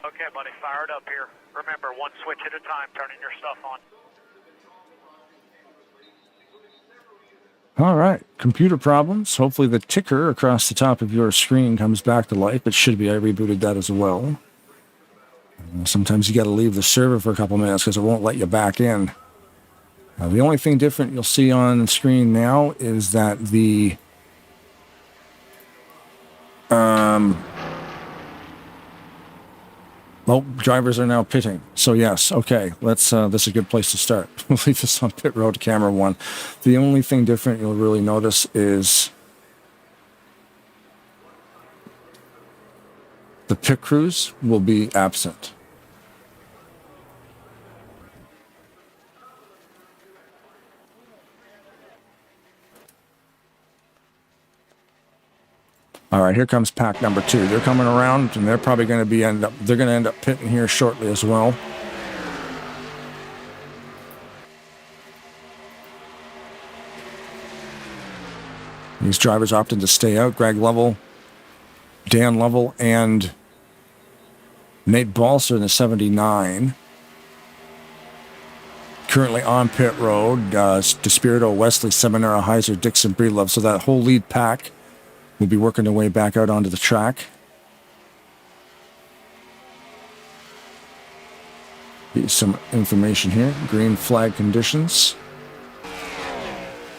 Okay, buddy, fired up here. Remember, one switch at a time, turning your stuff on. All right, computer problems. Hopefully the ticker across the top of your screen comes back to life. It should be. I rebooted that as well. Sometimes you got to leave the server for a couple minutes because it won't let you back in. The only thing different you'll see on the screen now is that the drivers are now pitting. So yes, okay, let's. This is a good place to start. We'll leave this on pit road, camera 1. The only thing different you'll really notice is the pit crews will be absent. All right, here comes pack number 2. They're coming around, and they're probably going to end up pitting here shortly as well. These drivers opted to stay out. Greg Lovell, Dan Lovell, and Nate Balser in the 79. Currently on pit road, DeSpirito, Wesley, Seminara, Heiser, Dixon, Breedlove. So that whole lead pack will be working their way back out onto the track. Here's some information here. Green flag conditions.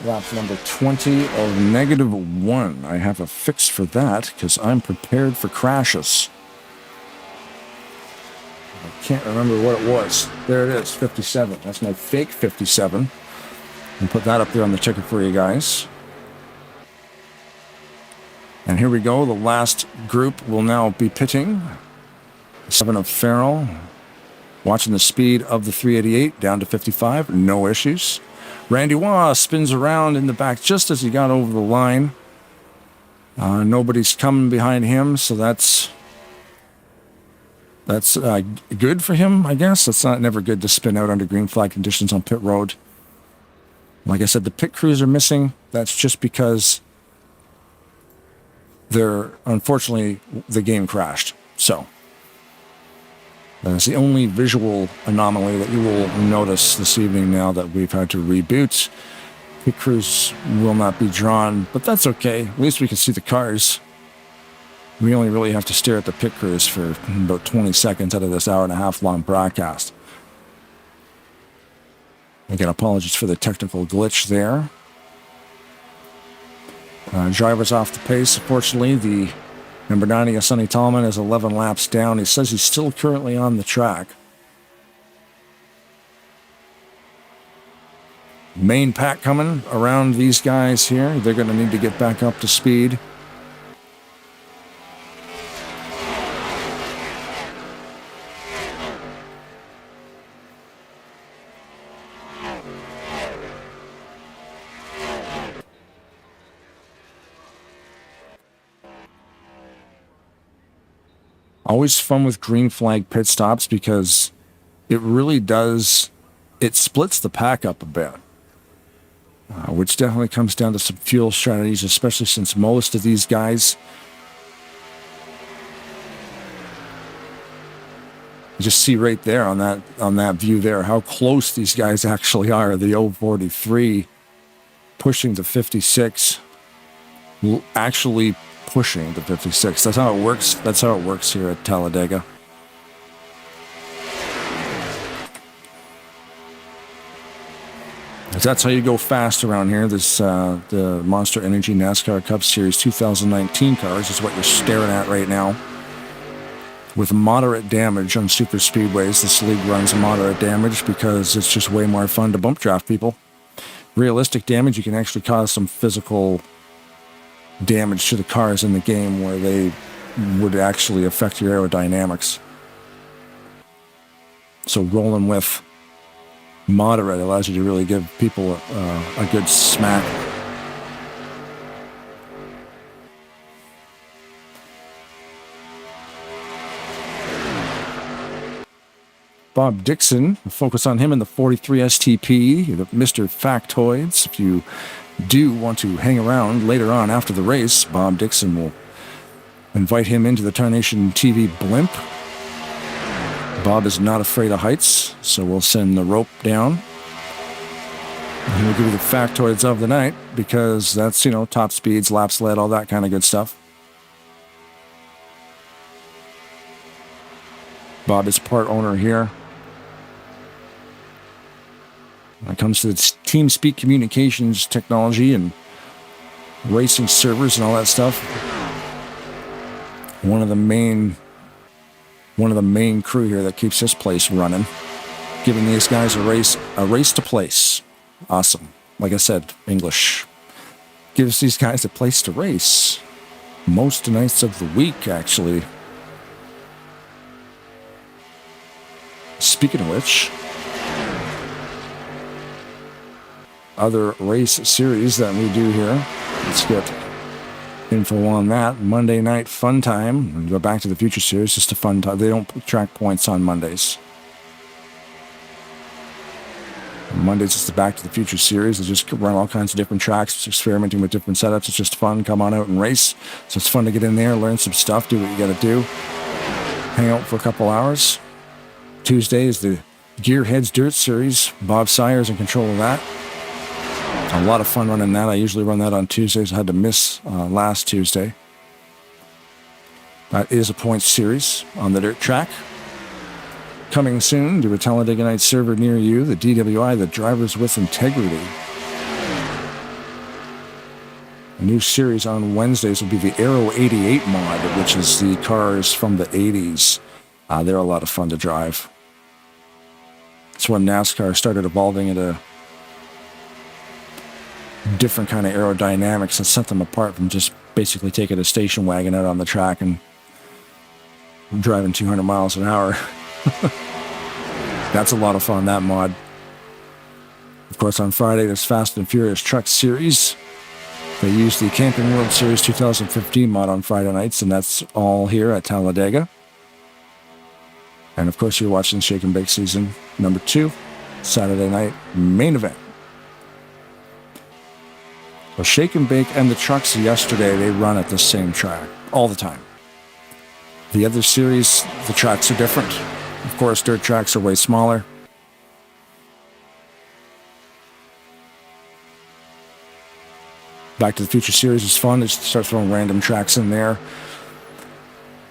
Lap number 20 of -1. I have a fix for that because I'm prepared for crashes. I can't remember what it was. There it is, 57. That's my fake 57. And put that up there on the ticket for you guys. And here we go. The last group will now be pitting. 7 of Farrell. Watching the speed of the 388 down to 55. No issues. Randy Waugh spins around in the back just as he got over the line. Nobody's coming behind him, so that's good for him, I guess. It's never good to spin out under green flag conditions on pit road. Like I said, the pit crews are missing. That's just because unfortunately, the game crashed. So that's the only visual anomaly that you will notice this evening now that we've had to reboot. Pit crews will not be drawn, but that's okay. At least we can see the cars. We only really have to stare at the pit crews for about 20 seconds out of this hour-and-a-half long broadcast. Again, apologies for the technical glitch there. Drivers off the pace. Unfortunately, the number 90, Sonny Tallman, is 11 laps down. He says he's still currently on the track. Main pack coming around these guys here. They're going to need to get back up to speed. Always fun with green flag pit stops because it really does, it splits the pack up a bit, which definitely comes down to some fuel strategies, especially since most of these guys, you just see right there on that view there how close these guys actually are. The 043 pushing the 56, actually pushing the 56. That's how it works. That's how it works here at Talladega. That's how you go fast around here. This the Monster Energy NASCAR Cup Series 2019 cars is what you're staring at right now. With moderate damage on super speedways, this league runs moderate damage because it's just way more fun to bump draft people. Realistic damage, you can actually cause some physical damage to the cars in the game where they would actually affect your aerodynamics. So rolling with moderate allows you to really give people a good smack. Bob Dixon, we'll focus on him in the 43 STP, Mr. Factoids. If you do want to hang around later on after the race, Bob Dixon will invite him into the Tarnation TV blimp. Bob is not afraid of heights, so we'll send the rope down. And we'll give you the factoids of the night, because that's, top speeds, lap sled, all that kind of good stuff. Bob is part owner here. When it comes to the TeamSpeak communications technology and racing servers and all that stuff, one of the main crew here that keeps this place running, giving these guys a race to place. Awesome. Like I said, English gives these guys a place to race most nights of the week, actually. Speaking of which, other race series that we do here, let's get info on that. Monday night fun time. We go back to the Future Series, just a fun time. They don't track points on Mondays. Mondays is the Back to the Future Series. They just run all kinds of different tracks, experimenting with different setups. It's just fun. Come on out and race. So it's fun to get in there, learn some stuff, do what you got to do. Hang out for a couple hours. Tuesday is the Gearheads Dirt Series. Bob Sayer's in control of that. A lot of fun running that. I usually run that on Tuesdays. I had to miss last Tuesday. That is a points series on the dirt track. Coming soon to a Talladega Night server near you, the DWI, the Drivers with Integrity. A new series on Wednesdays will be the Aero 88 mod, which is the cars from the 80s. They're a lot of fun to drive. It's when NASCAR started evolving into different kind of aerodynamics that set them apart from just basically taking a station wagon out on the track and driving 200 miles an hour. That's a lot of fun, that mod. Of course, on Friday, there's Fast and Furious Truck Series. They use the Camping World Series 2015 mod on Friday nights, and that's all here at Talladega. And of course, you're watching Shake and Bake Season number 2, Saturday night main event. So Shake and Bake and the trucks yesterday, they run at the same track all the time. The other series, the tracks are different. Of course, dirt tracks are way smaller. Back to the Future Series is fun. Just start throwing random tracks in there.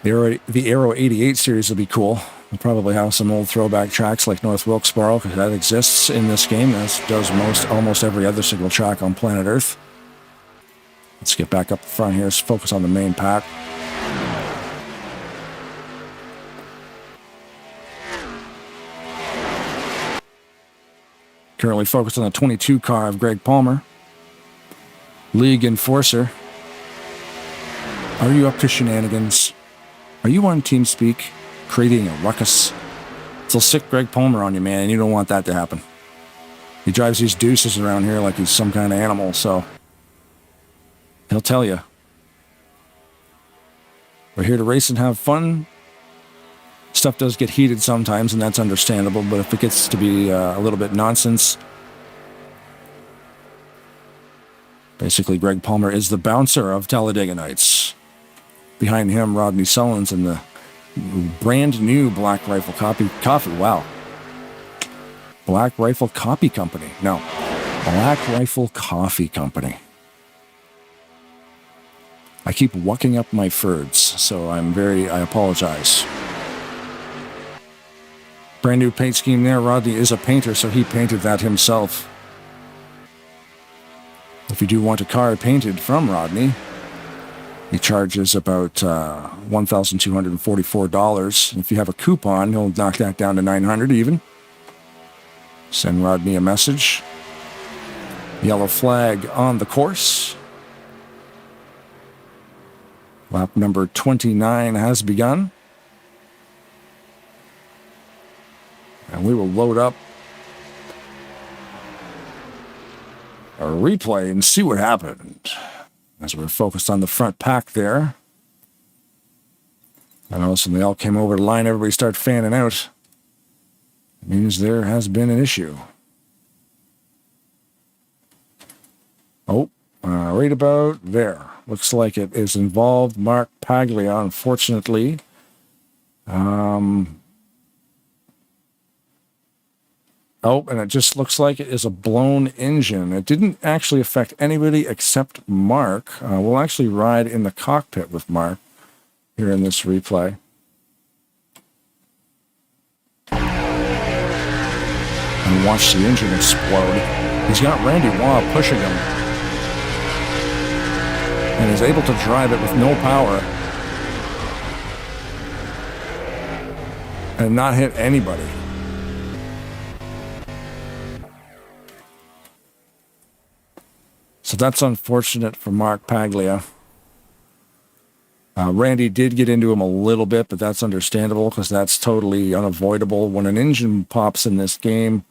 The Aero 88 series will be cool. We'll probably have some old throwback tracks like North Wilkesboro, because that exists in this game, as does almost every other single track on planet Earth. Let's get back up front here. Let's focus on the main pack. Currently focused on the 22 car of Greg Palmer. League Enforcer. Are you up to shenanigans? Are you on TeamSpeak creating a ruckus? It'll sick Greg Palmer on you, man, and you don't want that to happen. He drives these deuces around here like he's some kind of animal, so he'll tell you. We're here to race and have fun. Stuff does get heated sometimes, and that's understandable, but if it gets to be a little bit nonsense, basically Greg Palmer is the bouncer of Talladega Nights. Behind him, Rodney Sullins and the brand new Black Rifle Coffee. Wow. Black Rifle Coffee Company. No. Black Rifle Coffee Company. I keep wucking up my words, so I apologize. Brand new paint scheme there. Rodney is a painter, so he painted that himself. If you do want a car painted from Rodney, he charges about $1,244. If you have a coupon, he'll knock that down to $900 even. Send Rodney a message. Yellow flag on the course. Lap number 29 has begun. And we will load up a replay and see what happened. As we're focused on the front pack there. And all of a sudden they all came over the line. Everybody started fanning out. It means there has been an issue. Oh, right about there. Looks like it is involved Mark Paglia, unfortunately. Oh, and it just looks like it is a blown engine. It didn't actually affect anybody except Mark. We'll actually ride in the cockpit with Mark here in this replay. And watch the engine explode. He's got Randy Waugh pushing him. And is able to drive it with no power. And not hit anybody. So that's unfortunate for Mark Paglia. Randy did get into him a little bit, but that's understandable because that's totally unavoidable. When an engine pops in this game,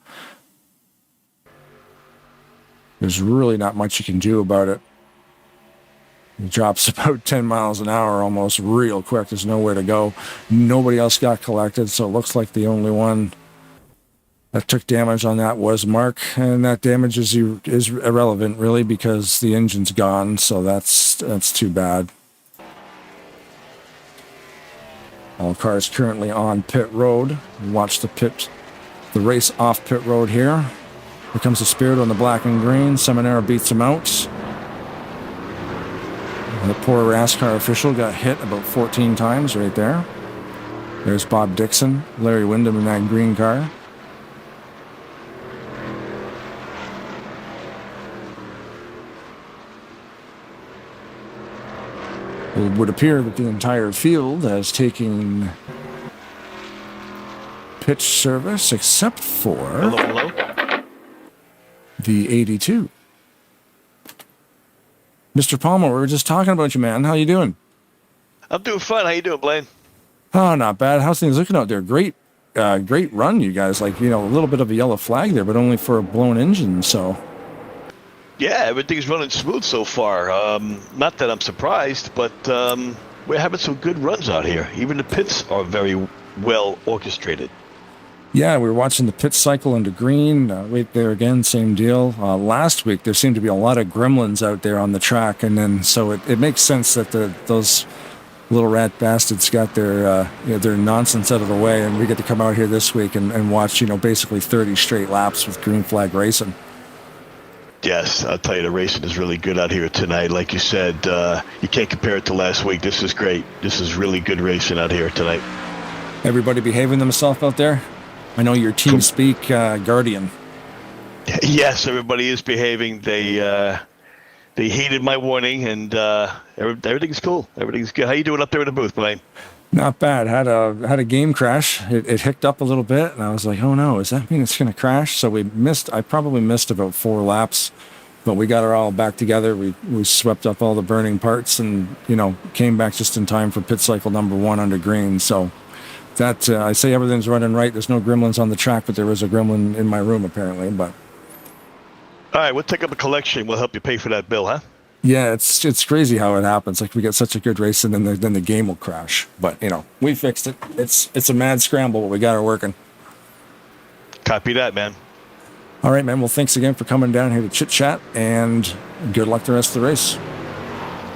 there's really not much you can do about it. It drops about 10 miles an hour almost real quick. There's nowhere to go. Nobody else got collected, so it looks like the only one that took damage on that was Mark, and that damage is irrelevant, really, because the engine's gone, so that's too bad. All cars currently on pit road. Watch the race off pit road here. Here comes the Spirit on the black and green. Seminara beats him out. The poor NASCAR official got hit about 14 times right there. There's Bob Dixon, Larry Windham in that green car. It would appear that the entire field has taken pitch service except for the 82. Mr. Palmer, we were just talking about you, man. How you doing? I'm doing fine. How you doing, Blaine? Oh, not bad. How's things looking out there? Great run, you guys. Like, a little bit of a yellow flag there, but only for a blown engine, so... Yeah, everything's running smooth so far. Not that I'm surprised, but we're having some good runs out here. Even the pits are very well orchestrated. Yeah, we were watching the pit cycle into green. Right there again, same deal. Last week, there seemed to be a lot of gremlins out there on the track, and then so it makes sense that those little rat bastards got their nonsense out of the way, and we get to come out here this week and watch basically 30 straight laps with green flag racing. Yes, I'll tell you, the racing is really good out here tonight. Like you said, you can't compare it to last week. This is great. This is really good racing out here tonight. Everybody behaving themselves out there? I know your team speak Guardian. Yes, everybody is behaving. They heeded my warning, and everything's cool. Everything's good. How you doing up there in the booth, Blaine? Not bad. Had a game crash. It hicked up a little bit, and I was like, oh no, does that mean it's going to crash? So I probably missed about 4 laps, but we got her all back together. We swept up all the burning parts and, came back just in time for pit cycle number 1 under green. So that, I say everything's running right. There's no gremlins on the track, but there was a gremlin in my room apparently, but. All right, we'll take up a collection. We'll help you pay for that bill, huh? Yeah, it's crazy how it happens. Like we get such a good race, and then the game will crash. But we fixed it. It's a mad scramble, but we got her working. Copy that, man. All right, man. Well, thanks again for coming down here to chit chat, and good luck the rest of the race.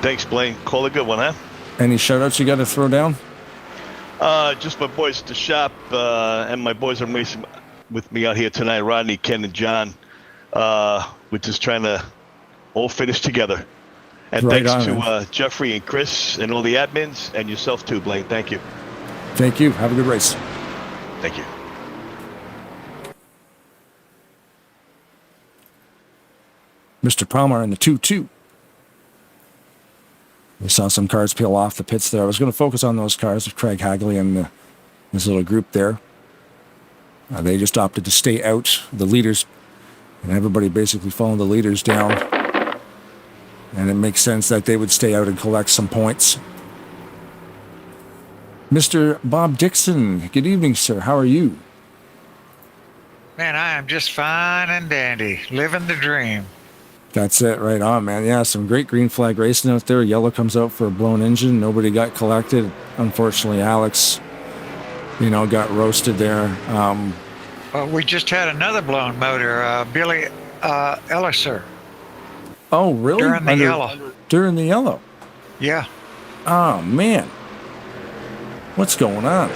Thanks, Blaine. Call a good one, huh? Any shout outs you got to throw down? Just my boys at the shop, and my boys are racing with me out here tonight. Rodney, Ken, and John. We're just trying to all finish together. And right thanks on, to Jeffrey and Chris and all the admins, and yourself too, Blaine. Thank you. Thank you. Have a good race. Thank you. Mr. Palmer in the 2-2. We saw some cars peel off the pits there. I was going to focus on those cars with Craig Hagley and his little group there. They just opted to stay out. The leaders, and everybody basically followed the leaders down. And it makes sense that they would stay out and collect some points. Mr. Bob Dixon, good evening, sir. How are you? Man, I am just fine and dandy, living the dream. That's it, right on, man. Yeah, some great green flag racing out there. Yellow comes out for a blown engine. Nobody got collected. Unfortunately, Alex, got roasted there. We just had another blown motor, Billy Elliser. Oh, really? During the yellow. During the yellow. Yeah. Oh, man. What's going on?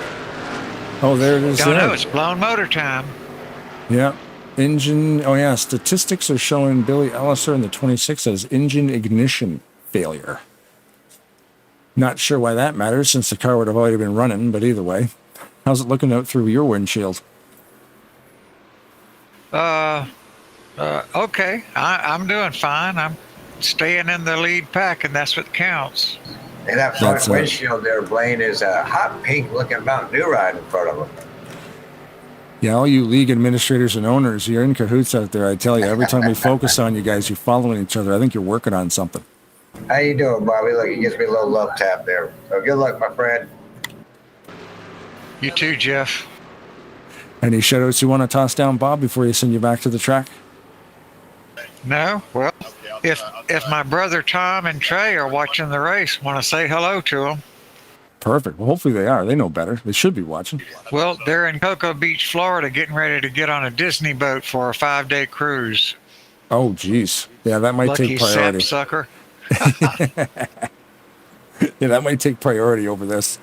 Oh, there it is. Don't there. know. It's blown motor time. Yeah. Engine. Oh, yeah. Statistics are showing Billy Elliser in the 26 as engine ignition failure. Not sure why that matters since the car would have already been running, but either way. How's it looking out through your windshield? Okay. I'm doing fine. I'm staying in the lead pack, and that's what counts. And that front windshield there, Blaine, is a hot pink looking Mountain Dew right in front of them. Yeah, all you league administrators and owners, you're in cahoots out there. I tell you, every time we focus on you guys, you're following each other. I think you're working on something. How you doing, Bobby? Look, he gives me a little love tap there. So good luck, my friend. You too, Jeff. Any shout-outs you want to toss down, Bob, before you send you back to the track? No? Well, if my brother Tom and Trey are watching the race, want to say hello to them. Perfect. Well, hopefully they are. They know better. They should be watching. Well, they're in Cocoa Beach, Florida, getting ready to get on a Disney boat for a 5-day cruise. Oh, geez. Yeah, that might Lucky take priority. sapsucker. Yeah, that might take priority over this.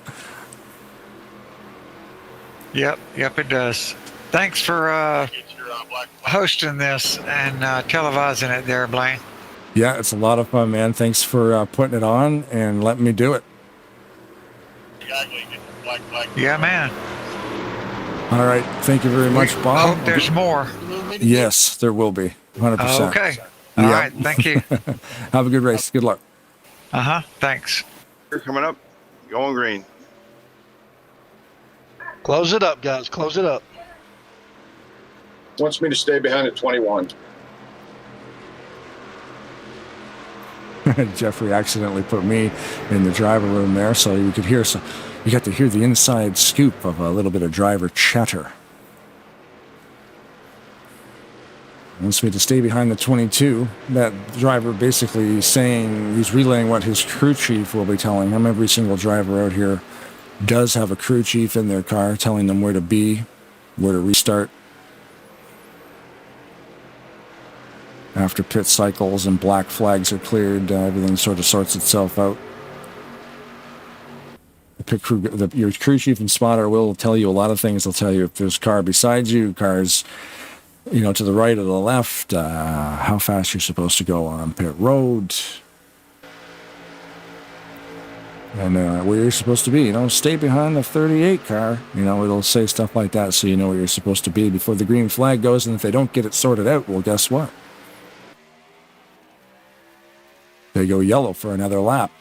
Yep, it does. Thanks for hosting this and televising it there, Blaine. Yeah, it's a lot of fun, man. Thanks for putting it on and letting me do it. Yeah, man. All right. Thank you very much, Bob. Hope there's more. Yes, there will be. 100%. Okay. All right. Thank you. Have a good race. Good luck. Thanks. You're coming up. Going green. Close it up, guys. Close it up. Wants me to stay behind at 21. Jeffrey accidentally put me in the driver room there, so you could hear some. You got to hear the inside scoop of a little bit of driver chatter. Wants me to stay behind the 22. That driver basically saying he's relaying what his crew chief will be telling him. Every single driver out here does have a crew chief in their car telling them where to be, where to restart. After pit cycles and black flags are cleared, everything sort of sorts itself out. The pit crew, your crew chief and spotter will tell you a lot of things. They'll tell you if there's a car beside you, cars, to the right or the left, how fast you're supposed to go on pit road, and where you're supposed to be. Stay behind the 38 car. It'll say stuff like that so you know where you're supposed to be before the green flag goes. And if they don't get it sorted out, well, guess what? They go yellow for another lap.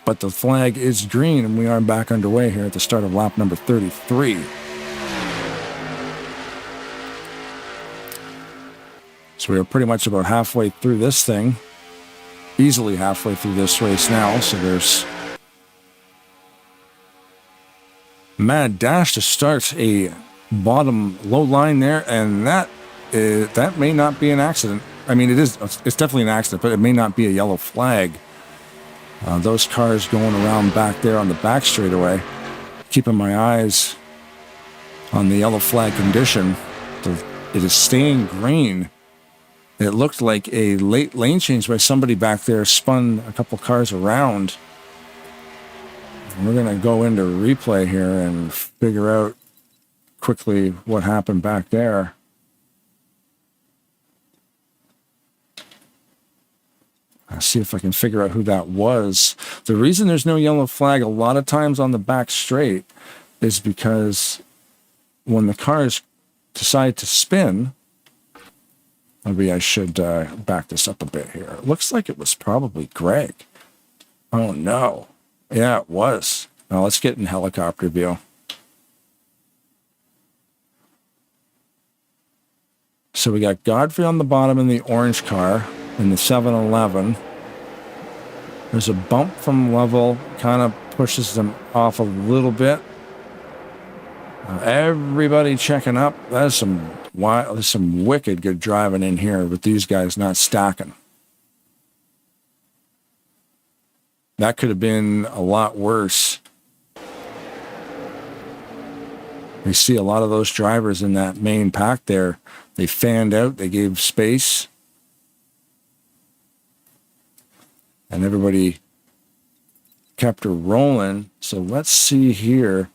But the flag is green, and we are back underway here at the start of lap number 33. So we are pretty much about halfway through this thing. Easily halfway through this race now. So there's mad dash to start a bottom low line there, and that may not be an accident. I mean, it's definitely an accident, but it may not be a yellow flag. Those cars going around back there on the back straightaway, keeping my eyes on the yellow flag condition. It is staying green. It looked like a late lane change by somebody back there spun a couple cars around. We're going to go into replay here and figure out quickly what happened back there. I'll see if I can figure out who that was. The reason there's no yellow flag a lot of times on the back straight is because when the cars decide to spin, maybe I should back this up a bit here. It looks like it was probably Greg. Oh, no. Yeah, it was. Now let's get in helicopter view. So we got Godfrey on the bottom in the orange car in the 7-Eleven. There's a bump from level, kind of pushes them off a little bit. Everybody checking up. There's some wicked good driving in here with these guys not stacking. That could have been a lot worse. We see a lot of those drivers in that main pack there. They fanned out. They gave space. And everybody kept her rolling. So let's see here.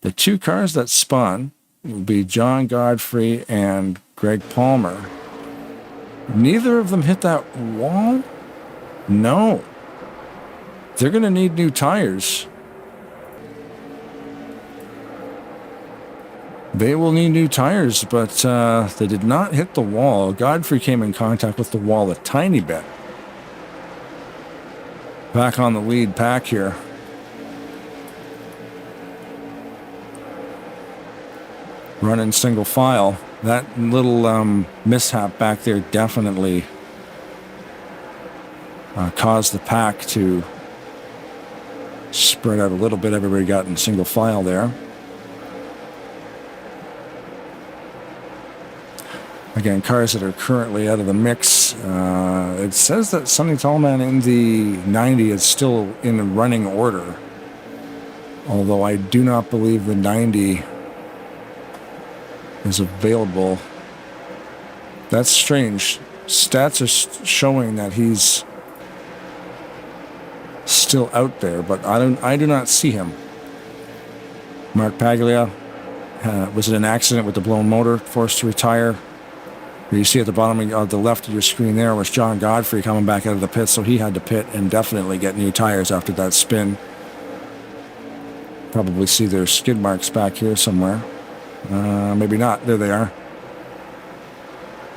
The two cars that spun will be John Godfrey and Greg Palmer. Neither of them hit that wall? No. They're going to need new tires. They will need new tires, but they did not hit the wall. Godfrey came in contact with the wall a tiny bit. Back on the lead pack here. Running single file. That little mishap back there definitely caused the pack to spread out a little bit. Everybody got in single file there. Again, cars that are currently out of the mix. It says that Sonny Tallman in the 90 is still in running order. Although I do not believe the 90 is available. That's strange. Stats are showing that he's still out there, but I do not see him. Mark Paglia was in an accident with the blown motor, forced to retire. You see at the bottom of the left of your screen there was John Godfrey coming back out of the pit, so he had to pit and definitely get new tires after that spin. Probably see their skid marks back here somewhere. Maybe not. There they are.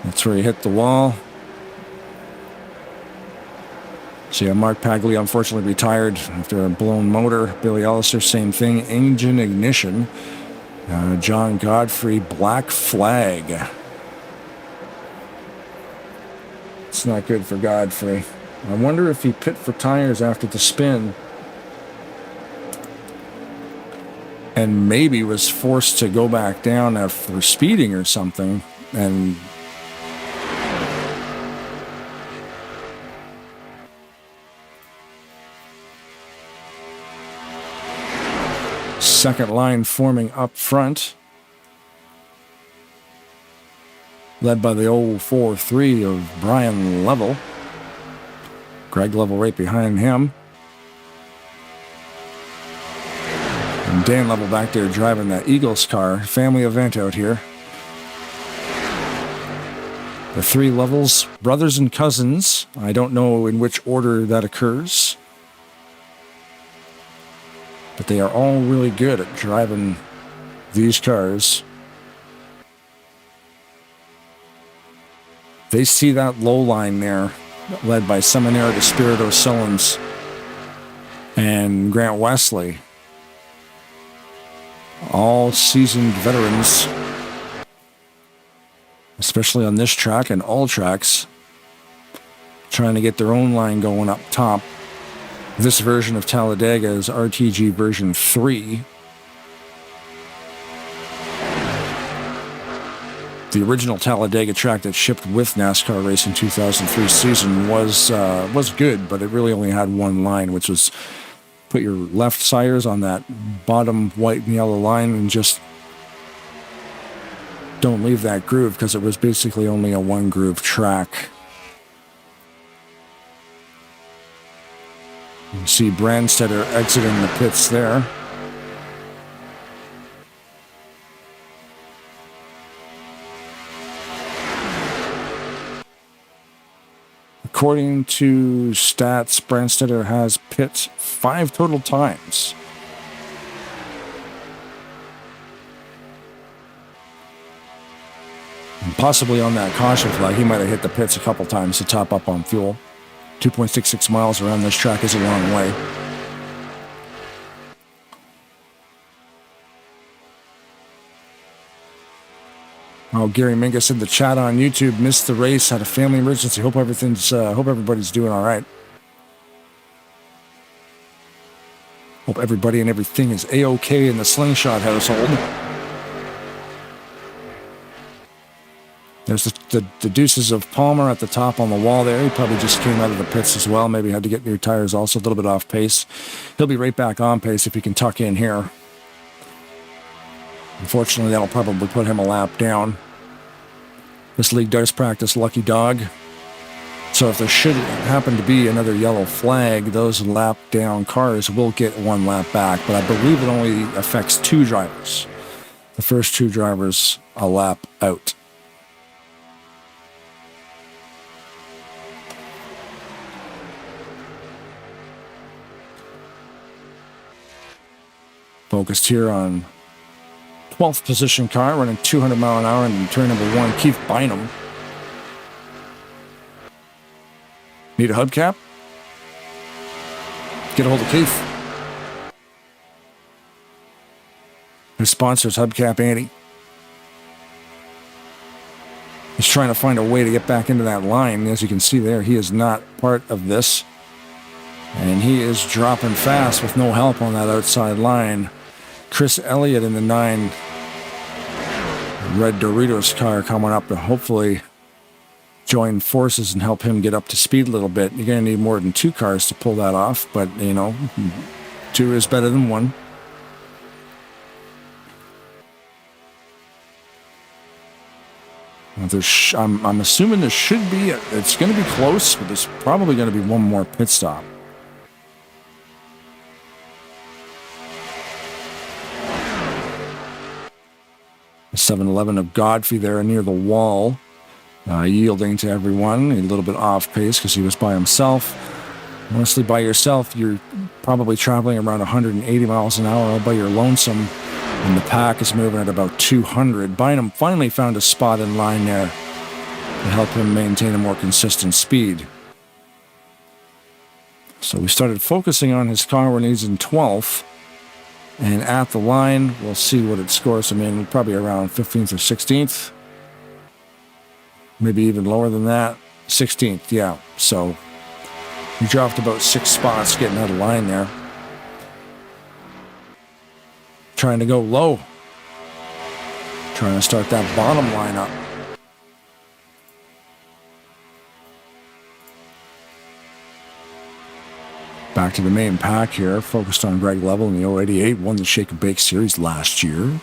That's where he hit the wall. So yeah, Mark Paglia unfortunately retired after a blown motor. Billy Elliser, same thing. Engine ignition. John Godfrey, black flag. It's not good for Godfrey. I wonder if he pit for tires after the spin and maybe was forced to go back down after speeding or something, and second line forming up front, led by the 043 of Brian Level. Greg Level right behind him. And Dan Level back there driving that Eagles car. Family event out here. The three Levels, brothers and cousins. I don't know in which order that occurs, but they are all really good at driving these cars. They see that low line there, led by Seminara Despirito Solons and Grant Wesley. All seasoned veterans, especially on this track and all tracks, trying to get their own line going up top. This version of Talladega is RTG version 3. The original Talladega track that shipped with NASCAR Racing 2003 season was good, but it really only had one line, which was put your left tires on that bottom white and yellow line and just don't leave that groove, because it was basically only a one groove track. You see Brandstetter exiting the pits there. According to stats, Brandstetter has pit 5 total times. And possibly on that caution flag, he might have hit the pits a couple times to top up on fuel. 2.66 miles around this track is a long way. Oh, Gary Mingus in the chat on YouTube missed the race, had a family emergency. Hope everybody's doing all right. Hope everybody and everything is A-OK in the Slingshot household. There's the deuces of Palmer at the top on the wall there. He probably just came out of the pits as well. Maybe had to get new tires also, a little bit off pace. He'll be right back on pace if he can tuck in here. Unfortunately, that'll probably put him a lap down. This league does practice Lucky Dog. So if there should happen to be another yellow flag, those lap down cars will get one lap back, but I believe it only affects 2 drivers. The first 2 drivers a lap out. Focused here on 12th position car, running 200 mile an hour in turn number 1, Keith Bynum. Need a hubcap? Get a hold of Keith. His sponsor's Hubcap Andy. He's trying to find a way to get back into that line. As you can see there, he is not part of this. And he is dropping fast with no help on that outside line. Chris Elliott in the 9 red Doritos car coming up to hopefully join forces and help him get up to speed a little bit. You're going to need more than 2 cars to pull that off, but, 2 is better than 1. I'm assuming there should be, it's going to be close, but there's probably going to be one more pit stop. The 7-Eleven of Godfrey there near the wall, yielding to everyone. A little bit off pace because he was by himself. Honestly, by yourself, you're probably traveling around 180 miles an hour all by your lonesome, and the pack is moving at about 200. Bynum finally found a spot in line there to help him maintain a more consistent speed. So we started focusing on his car when he's in 12th. And at the line, we'll see what it scores him in, probably around 15th or 16th. Maybe even lower than that. 16th, yeah. So he dropped about 6 spots getting out of line there. Trying to go low. Trying to start that bottom line up. Back to the main pack here, focused on Greg Lovell in the 088, won the Shake and Bake Series last year.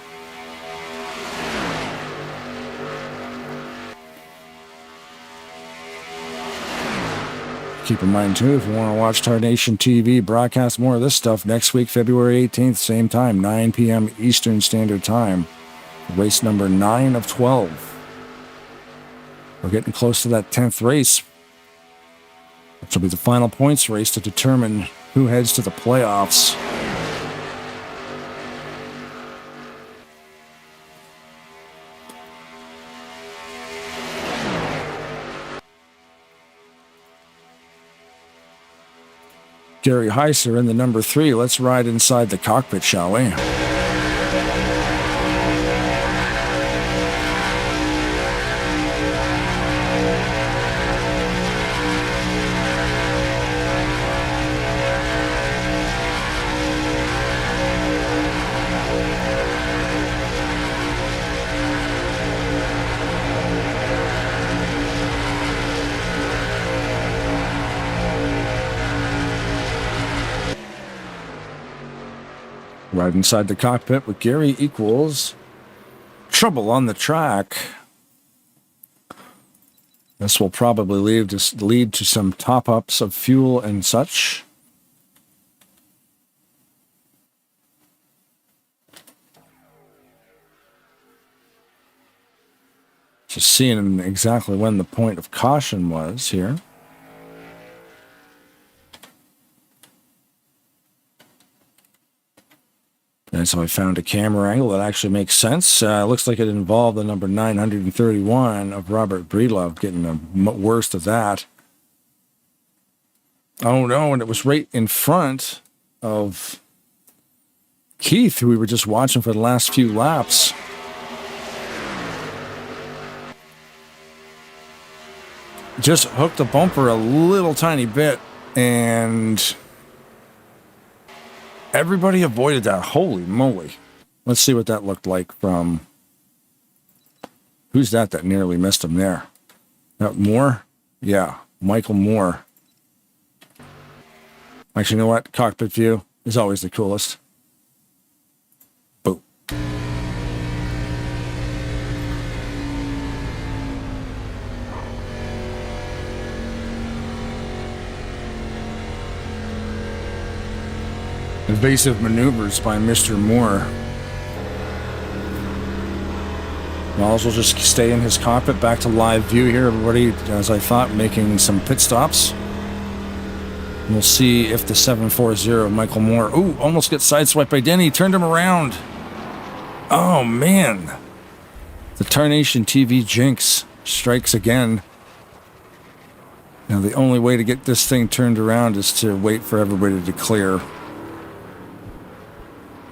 Keep in mind, too, if you want to watch Tarnation TV broadcast more of this stuff next week, February 18th, same time, 9 p.m. Eastern Standard Time. Race number 9 of 12. We're getting close to that 10th race. This will be the final points race to determine who heads to the playoffs. Gary Heiser in the number 3. Let's ride inside the cockpit, shall we? Right inside the cockpit with Gary equals trouble on the track. This will probably lead to some top-ups of fuel and such. Just seeing exactly when the point of caution was here. And so I found a camera angle that actually makes sense. Looks like it involved the number 931 of Robert Breedlove, getting the worst of that. Oh no, and it was right in front of Keith, who we were just watching for the last few laps. Just hooked the bumper a little tiny bit, and everybody avoided that. Holy moly. Let's see what that looked like from... Who's that nearly missed him there? Moore? Yeah, Michael Moore. Actually, you know what? Cockpit view is always the coolest. Boom. evasive maneuvers by Mr. Moore. Miles will just stay in his cockpit. Back to live view here, everybody, as I thought, making some pit stops. We'll see if the 740 Michael Moore, ooh, almost gets sideswiped by Denny, turned him around. Oh, man. The Tarnation TV jinx strikes again. Now, the only way to get this thing turned around is to wait for everybody to clear.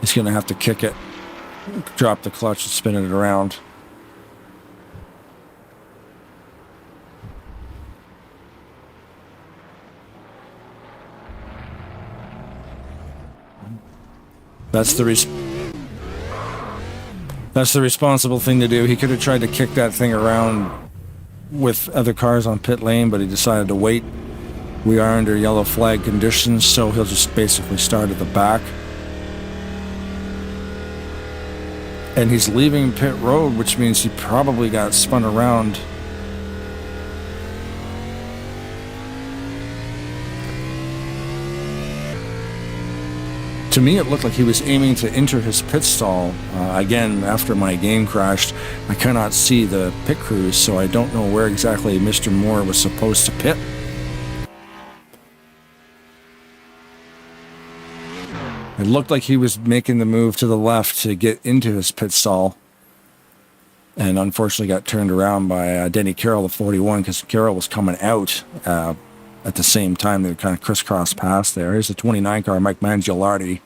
He's going to have to kick it, drop the clutch, and spin it around. That's the responsible thing to do. He could have tried to kick that thing around with other cars on pit lane, but he decided to wait. We are under yellow flag conditions, so he'll just basically start at the back. And he's leaving pit road, which means he probably got spun around. To me, it looked like he was aiming to enter his pit stall. Again, after my game crashed, I cannot see the pit crews, so I don't know where exactly Mr. Moore was supposed to pit. It looked like he was making the move to the left to get into his pit stall, and unfortunately got turned around by Denny Carroll, the 41, because Carroll was coming out at the same time. They kind of crisscrossed past there. Here's the 29 car, Mike Mangialardi.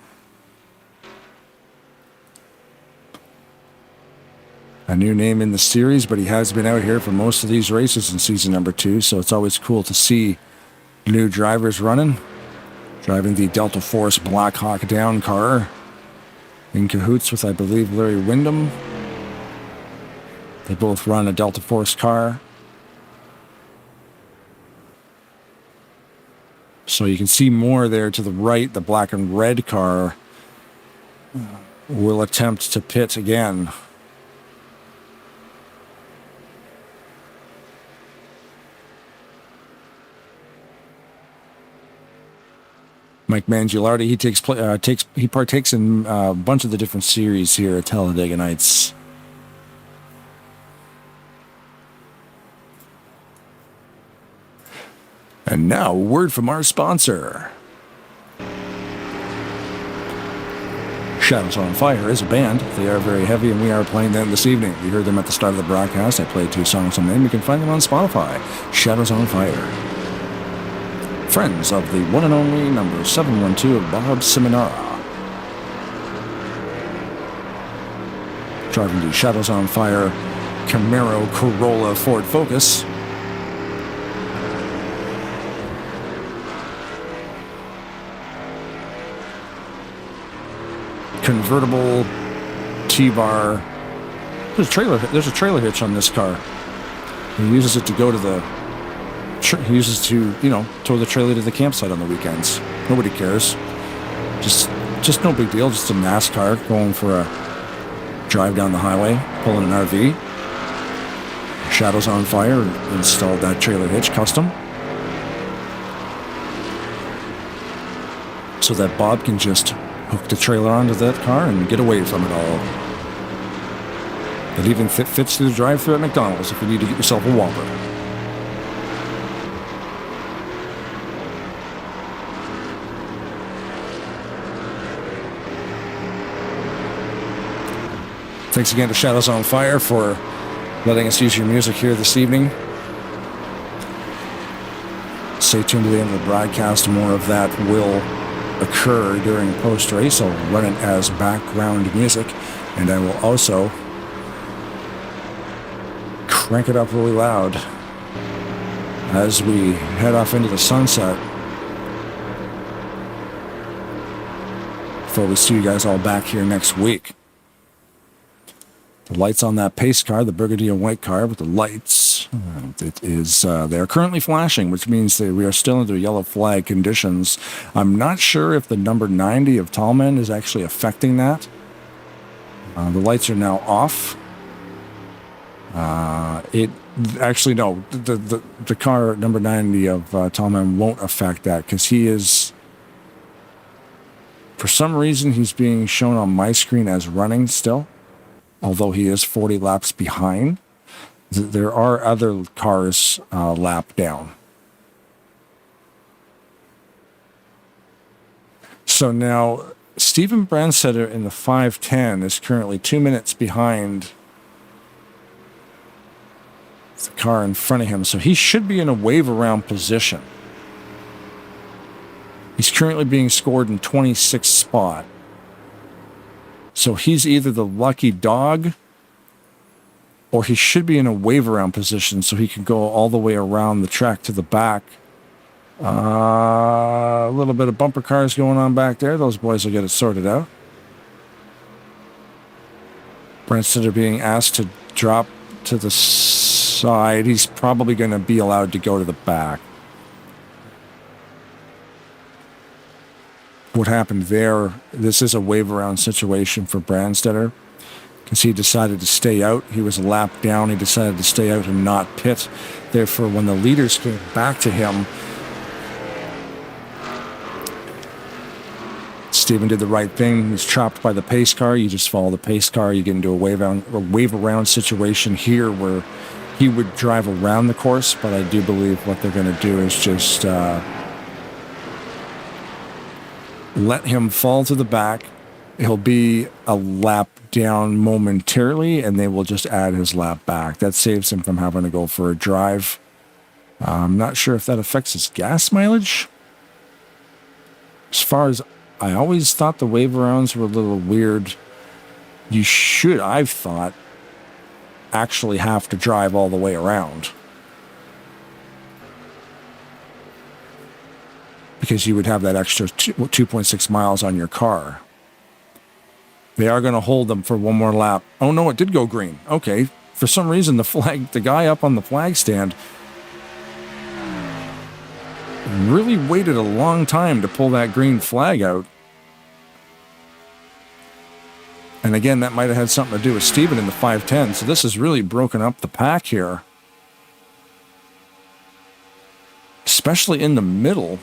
A new name in the series, but he has been out here for most of these races in season number 2, so it's always cool to see new drivers running. Driving the Delta Force Black Hawk Down car. In cahoots with, I believe, Larry Windham. They both run a Delta Force car. So you can see more there to the right. The black and red car will attempt to pit again. Mike Mangialardi, he partakes in a bunch of the different series here at Talladega Nights. And now, a word from our sponsor. Shadows on Fire is a band. They are very heavy, and we are playing them this evening. We heard them at the start of the broadcast. I played 2 songs from them. You can find them on Spotify. Shadows on Fire. Friends of the one and only number 712 of Bob Seminara. Driving the Shadows on Fire Camaro Corolla Ford Focus. Convertible T-bar. There's a trailer hitch on this car. He uses it to go to the... He uses to, tow the trailer to the campsite on the weekends. Nobody cares. Just no big deal. Just a NASCAR going for a drive down the highway, pulling an RV. Shadows on Fire installed that trailer hitch custom, so that Bob can just hook the trailer onto that car and get away from it all. It even fits through the drive-thru at McDonald's if you need to get yourself a Whopper. Thanks again to Shadows on Fire for letting us use your music here this evening. Stay tuned to the end of the broadcast. More of that will occur during post-race. I'll run it as background music, and I will also crank it up really loud as we head off into the sunset before we see you guys all back here next week. The lights on that pace car, the burgundy and white car with the lights, they are currently flashing, which means that we are still under yellow flag conditions. I'm not sure if the number 90 of Tallman is actually affecting that. The lights are now off. The car number 90 of Tallman won't affect that because he is For some reason, he's being shown on my screen as running still, although he is 40 laps behind. There are other cars lap down. So now, Steven Brandstetter in the 510 is currently 2 minutes behind the car in front of him, so he should be in a wave around position. He's currently being scored in 26th spot. So he's either the lucky dog, or he should be in a wave around position so he can go all the way around the track to the back. A little bit of bumper cars going on back there. Those boys will get it sorted out. Brandstetter being asked to drop to the side. He's probably going to be allowed to go to the back. What happened there, this is a wave around situation for Brandstetter, because he decided to stay out. He was a lap down. He decided to stay out and not pit. Therefore, when the leaders came back to him, Steven did the right thing. He's trapped by the pace car. You just follow the pace car. You get into a wave around situation here where he would drive around the course, but I do believe what they're going to do is just let him fall to the back. He'll be a lap down momentarily, and they will just add his lap back. That saves him from having to go for a drive. I'm not sure if that affects his gas mileage. As far as I always thought the wave arounds were a little weird. You should, I've thought, actually have to drive all the way around, because you would have that extra 2.6 miles on your car. They are going to hold them for one more lap. Oh no, it did go green. Okay. For some reason, the guy up on the flag stand really waited a long time to pull that green flag out. And again, that might have had something to do with Steven in the 510. So this has really broken up the pack here, especially in the middle.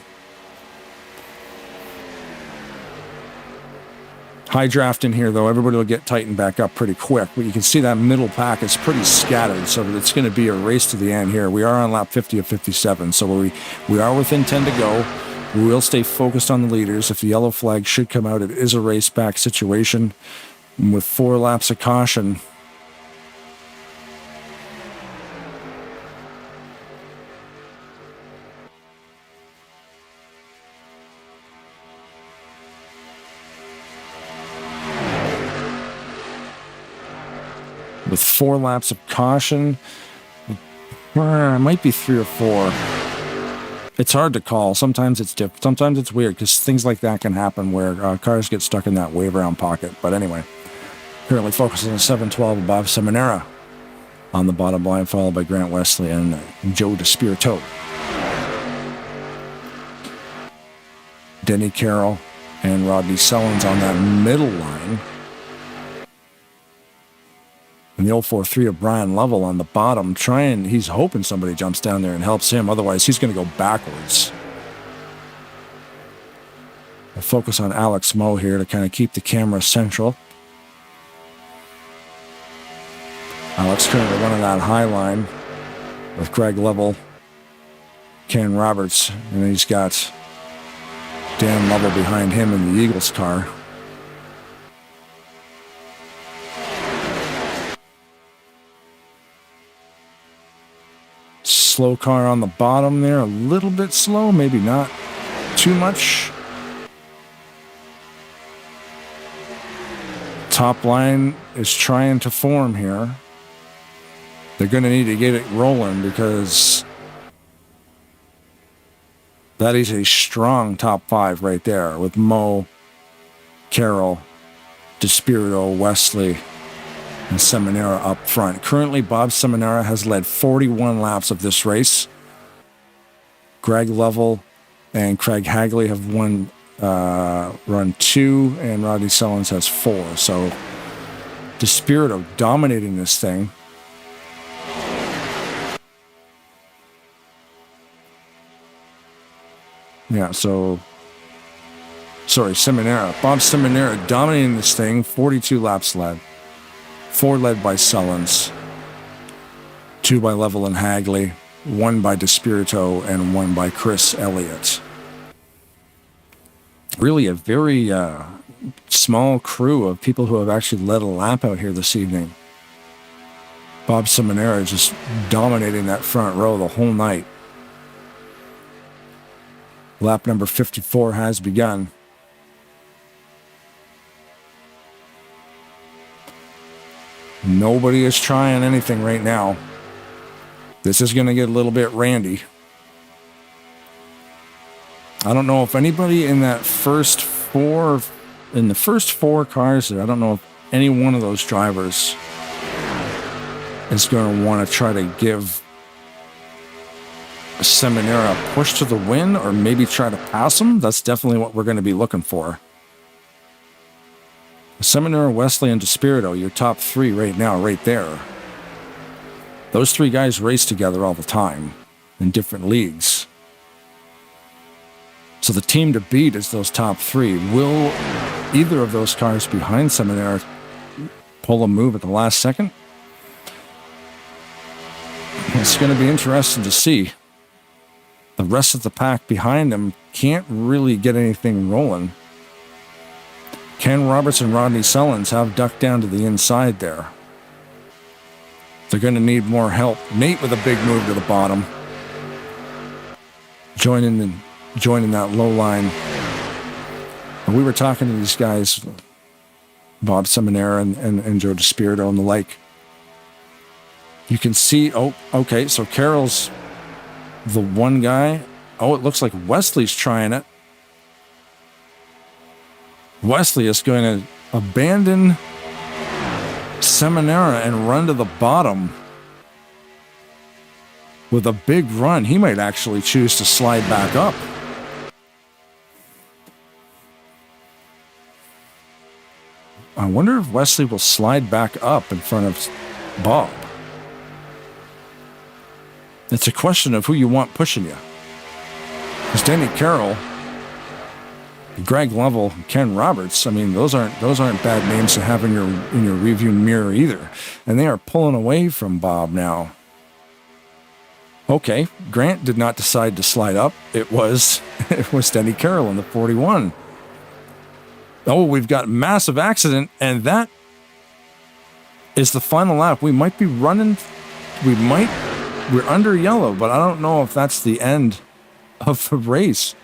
High draft in here, though. Everybody will get tightened back up pretty quick. But you can see that middle pack is pretty scattered, so it's going to be a race to the end here. We are on lap 50 of 57, so we are within 10 to go. We will stay focused on the leaders. If the yellow flag should come out, it is a race back situation with 4 laps of caution. With 4 laps of caution, it might be 3 or 4. It's hard to call. Sometimes it's sometimes it's weird, because things like that can happen where cars get stuck in that wave around pocket. But anyway, currently focusing on 712 above Seminara on the bottom line, followed by Grant Wesley and Joe DeSpirito. Denny Carroll and Rodney Sullins on that middle line. And the 043 of Brian Lovell on the bottom, he's hoping somebody jumps down there and helps him. Otherwise, he's going to go backwards. I'll focus on Alex Moe here to kind of keep the camera central. Alex currently running that high line with Greg Lovell, Ken Roberts, and he's got Dan Lovell behind him in the Eagles car. Slow car on the bottom there, a little bit slow, maybe not too much. Top line is trying to form here. They're going to need to get it rolling, because that is a strong top 5 right there with Moe, Carroll, DeSpirito, Wesley, and Seminara up front. Currently, Bob Seminara has led 41 laps of this race. Greg Lovell and Craig Hagley have run 2, and Rodney Sullins has 4. So DeSpirito dominating this thing. Yeah, so Seminara. Bob Seminara dominating this thing, 42 laps led. 4 led by Sullins, 2 by Level and Hagley, 1 by DeSpirito, and 1 by Chris Elliott. Really a very small crew of people who have actually led a lap out here this evening. Bob Seminara just dominating that front row the whole night. Lap number 54 has begun. Nobody is trying anything right now. This is going to get a little bit randy. I don't know if anybody in the first 4 cars there, I don't know if any one of those drivers is going to want to try to give Seminara a push to the win or maybe try to pass him. That's definitely what we're going to be looking for. Seminara, Wesley, and DeSpirito, your top 3 right now, right there. Those 3 guys race together all the time in different leagues. So the team to beat is those top 3. Will either of those cars behind Seminara pull a move at the last second? It's going to be interesting to see. The rest of the pack behind him can't really get anything rolling. Ken Roberts and Rodney Sullins have ducked down to the inside there. They're going to need more help. Nate with a big move to the bottom. Joining that low line. And we were talking to these guys, Bob Seminara and Joe DeSpirito and the like. You can see, okay, so Carroll's the one guy. Oh, it looks like Wesley's trying it. Wesley is going to abandon Seminara and run to the bottom with a big run. He might actually choose to slide back up. I wonder if Wesley will slide back up in front of Bob. It's a question of who you want pushing you. Because Danny Carroll, Greg Lovell, Ken Roberts, I mean, those aren't bad names to have in your review mirror either. And they are pulling away from Bob now. Okay, Grant did not decide to slide up. It was Danny Carroll in the 41. Oh, we've got massive accident, and that is the final lap. We might be running, we're under yellow, but I don't know if that's the end of the race.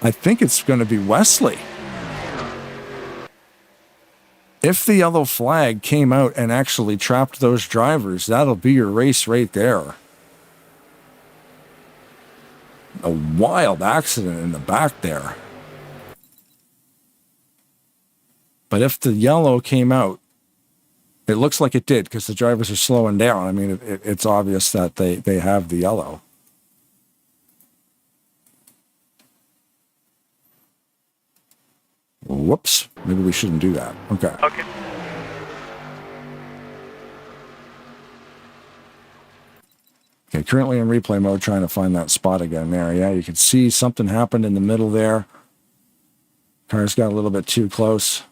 I think it's going to be Wesley. If the yellow flag came out and actually trapped those drivers, that'll be your race right there. A wild accident in the back there. But if the yellow came out, it looks like it did because the drivers are slowing down. I mean, it's obvious that they have the yellow. Whoops. Maybe we shouldn't do that. Okay. Okay, currently in replay mode, trying to find that spot again there. Yeah, you can see something happened in the middle there. Cars got a little bit too close.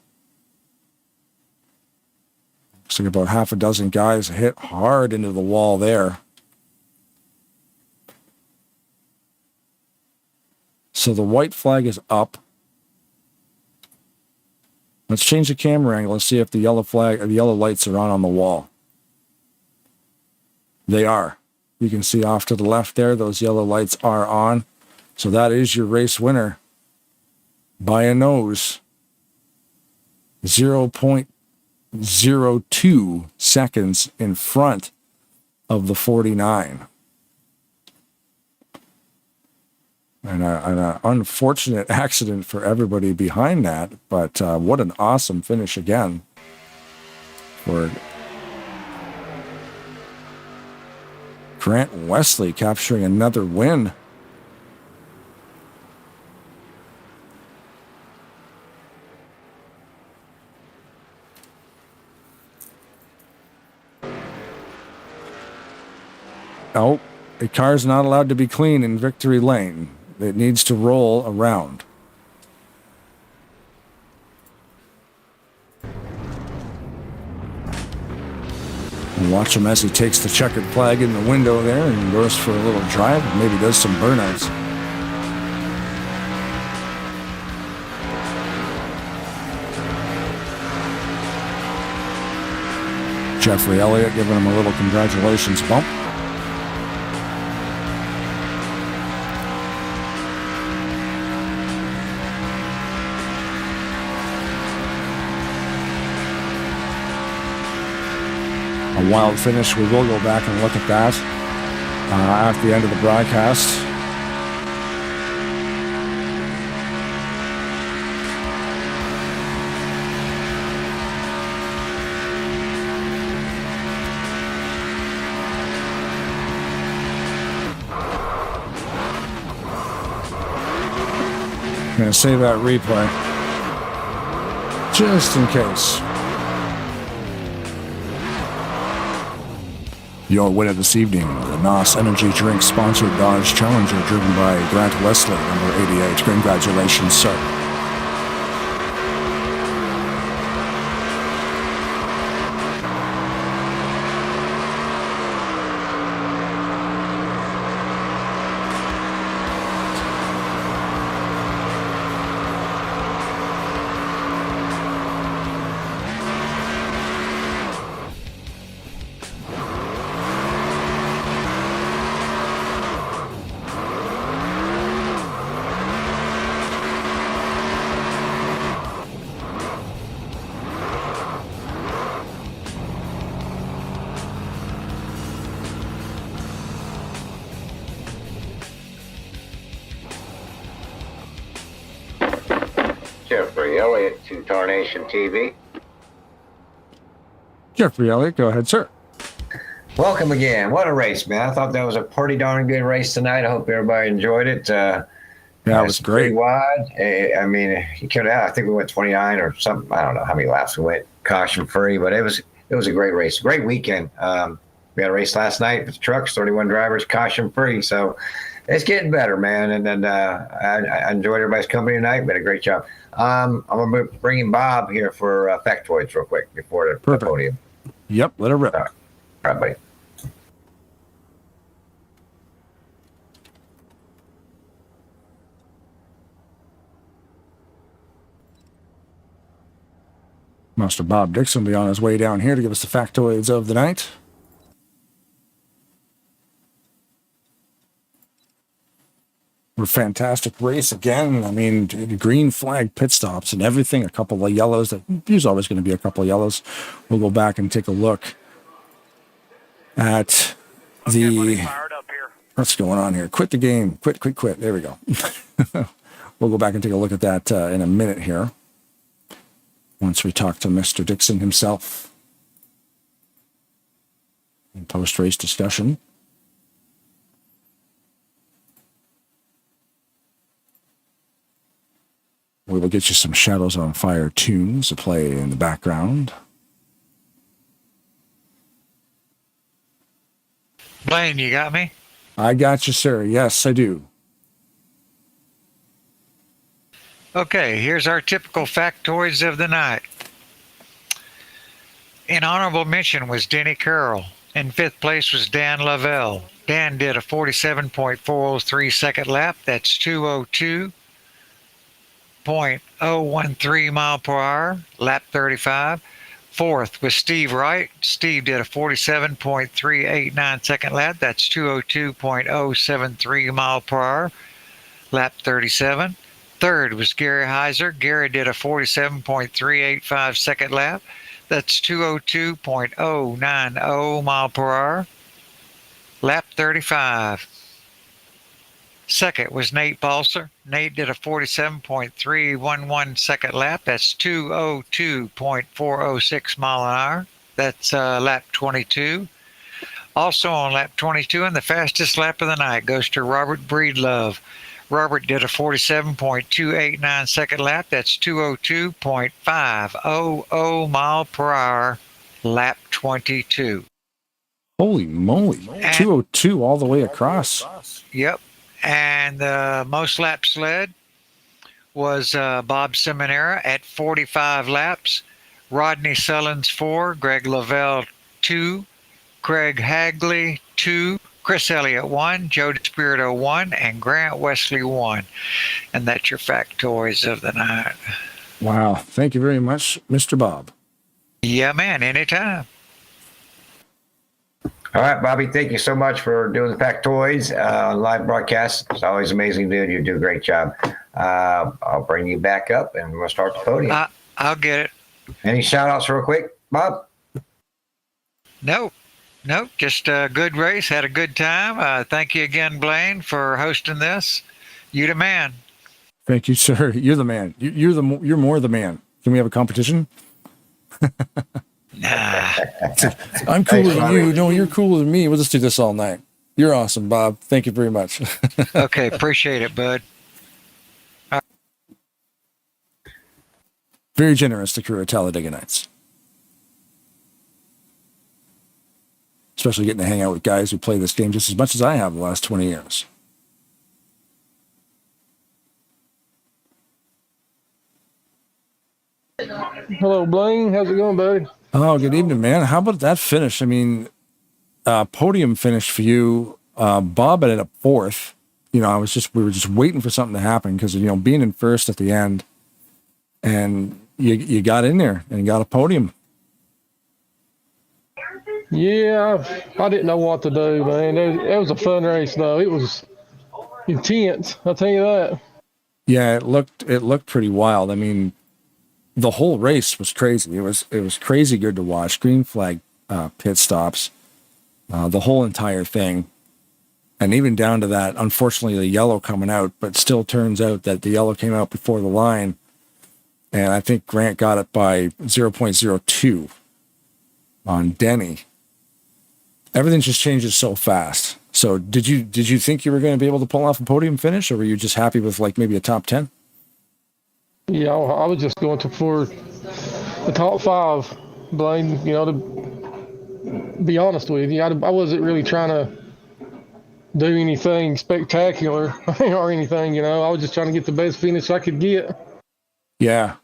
Looks like about half a dozen guys hit hard into the wall there. So the white flag is up. Let's change the camera angle and see if the yellow flag or the yellow lights are on the wall. They are. You can see off to the left there, those yellow lights are on. So that is your race winner by a nose. 0.02 seconds in front of the 49. And an unfortunate accident for everybody behind that, but what an awesome finish again for Grant Wesley, capturing another win. Oh, a car's not allowed to be clean in victory lane. It needs to roll around. Watch him as he takes the checkered flag in the window there and goes for a little drive. Maybe does some burnouts. Jeffrey Elliott giving him a little congratulations bump. A wild finish. We will go back and look at that at the end of the broadcast. I'm going to save that replay just in case. Your winner this evening, the NOS Energy Drink sponsored Dodge Challenger driven by Grant Wesley, number 88. Congratulations, sir. Jeffrey Elliott to Tarnation TV. Jeffrey Elliott, go ahead, sir. Welcome again. What a race, man. I thought that was a pretty darn good race tonight. I hope everybody enjoyed it. Yeah, it was great. Pretty wide. I mean, you could have, I think we went 29 or something. I don't know how many laps we went caution free, but it was a great race. Great weekend. We had a race last night with the trucks, 31 drivers, caution free. So it's getting better, man. And then I enjoyed everybody's company tonight. We had a great job. I'm going to be bringing Bob here for factoids real quick before the podium. Yep, let her rip. All right, buddy. Master Bob Dixon will be on his way down here to give us the factoids of the night. A fantastic race again. I mean, green flag pit stops and everything. A couple of yellows. There's always going to be a couple of yellows. We'll go back and take a look at what's going on here. Quit the game. Quit. There we go. We'll go back and take a look at that in a minute here. Once we talk to Mr. Dixon himself in post-race discussion. We will get you some Shadows on Fire tunes to play in the background. Blaine, you got me? I got you, sir. Yes, I do. Okay, here's our typical factoids of the night. In honorable mention was Denny Carroll. In fifth place was Dan Lavelle. Dan did a 47.403 second lap. That's 202.013 mile per hour, lap 35. Fourth was Steve Wright. Steve did a 47.389 second lap. That's 202.073 mile per hour, lap 37. Third was Gary Heiser. Gary did a 47.385 second lap. That's 202.090 mile per hour, lap 35. Second was Nate Balser. Nate did a 47.311 second lap. That's 202.406 mile an hour. That's lap 22. Also on lap 22, and the fastest lap of the night goes to Robert Breedlove. Robert did a 47.289 second lap. That's 202.500 mile per hour, lap 22. Holy moly. 202 all the way across. Yep. And the most laps led was Bob Seminara at 45 laps. Rodney Sullins 4, Greg Lavelle 2, Craig Hagley 2, Chris Elliott 1, Joe DeSpirito 1, and Grant Wesley 1. And that's your factoids of the night. Wow. Thank you very much, Mr. Bob. Yeah, man, anytime. All right, Bobby, thank you so much for doing the factoids on live broadcast. It's always amazing, dude. You do a great job. I'll bring you back up and we'll start the podium. I'll get it. Any shout outs real quick, Bob? Nope. Just a good race. Had a good time. Thank you again, Blaine, for hosting this. You the man. Thank you, sir. You're the man. You're more the man. Can we have a competition? Nah. I'm cooler than you. No, you're cooler than me. We'll just do this all night. You're awesome, Bob. Thank you very much. Okay, appreciate it, bud. Very generous, the crew at Talladega Nights. Especially getting to hang out with guys who play this game just as much as I have the last 20 years. Hello, Blaine. How's it going, buddy? Oh, good evening, man. How about that finish? I mean, podium finish for you. Bob ended up fourth. We were just waiting for something to happen because, being in first at the end, and you got in there and got a podium. Yeah, I didn't know what to do, man. It was a fun race, though. It was intense, I'll tell you that. Yeah, it looked pretty wild. I mean, the whole race was crazy. It was crazy good to watch. Green flag pit stops, the whole entire thing. And even down to that, unfortunately, the yellow coming out, but still turns out that the yellow came out before the line. And I think Grant got it by 0.02 on Denny. Everything just changes so fast. So did you think you were going to be able to pull off a podium finish, or were you just happy with like maybe a top 10? Yeah, I was just going for the top 5, Blaine, to be honest with you. I wasn't really trying to do anything spectacular or anything, I was just trying to get the best finish I could get. Yeah.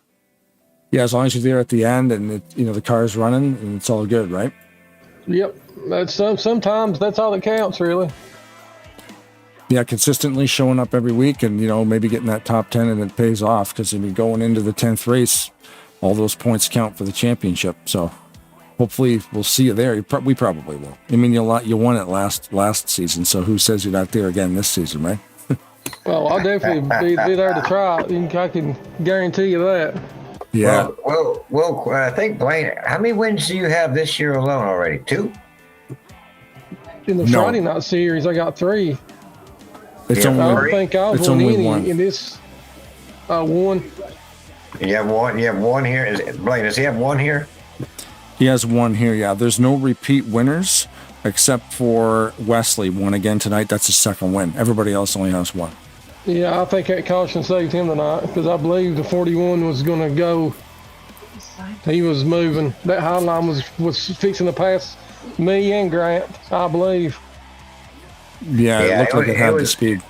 Yeah, as long as you're there at the end and the car's running and it's all good, right? Yep. Sometimes that's all that counts, really. Yeah, consistently showing up every week and, maybe getting that top 10 and it pays off because going into the 10th race, all those points count for the championship. So hopefully we'll see you there. We probably will. I mean, you won it last season, so who says you're not there again this season, right? Well, I'll definitely be there to try it. I can guarantee you that. Yeah. Well, I think, Blaine, how many wins do you have this year alone already? 2? In the Friday night series, I got 3. It's I don't think I've won any in this 1. You have one. You have one here. Blaine, does he have one here? He has one here, yeah. There's no repeat winners except for Wesley. Won again tonight. That's his second win. Everybody else only has one. Yeah, I think that caution saved him tonight because I believe the 41 was going to go. He was moving. That high line was fixing to pass me and Grant, I believe. Yeah, it looked like it had the speed.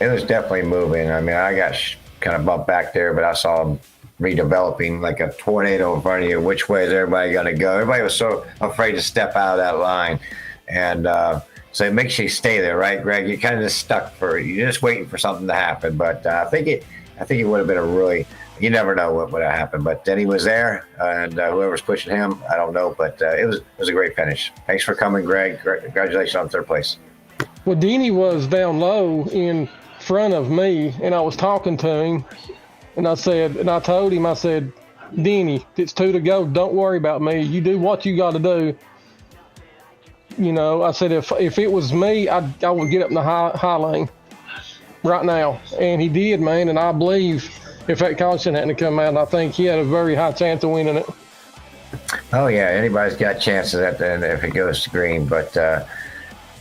It was definitely moving. I mean, I got kind of bumped back there, but I saw him redeveloping like a tornado in front of you. Which way is everybody going to go? Everybody was so afraid to step out of that line. And so it makes you stay there, right, Greg? You're kind of just stuck you're just waiting for something to happen. But I think it would have been a really, you never know what would have happened. But Denny was there, and whoever's pushing him, I don't know. But it was a great finish. Thanks for coming, Greg. Congratulations on 3rd place. Well, Denny was down low in front of me, and I was talking to him, and I told him, I said, Denny, it's 2 to go. Don't worry about me. You do what you got to do. I said, if it was me, I would get up in the high lane right now. And he did, man. And I believe if that caution hadn't come out, I think he had a very high chance of winning it. Oh, yeah. Anybody's got chances at the end if it goes to green. But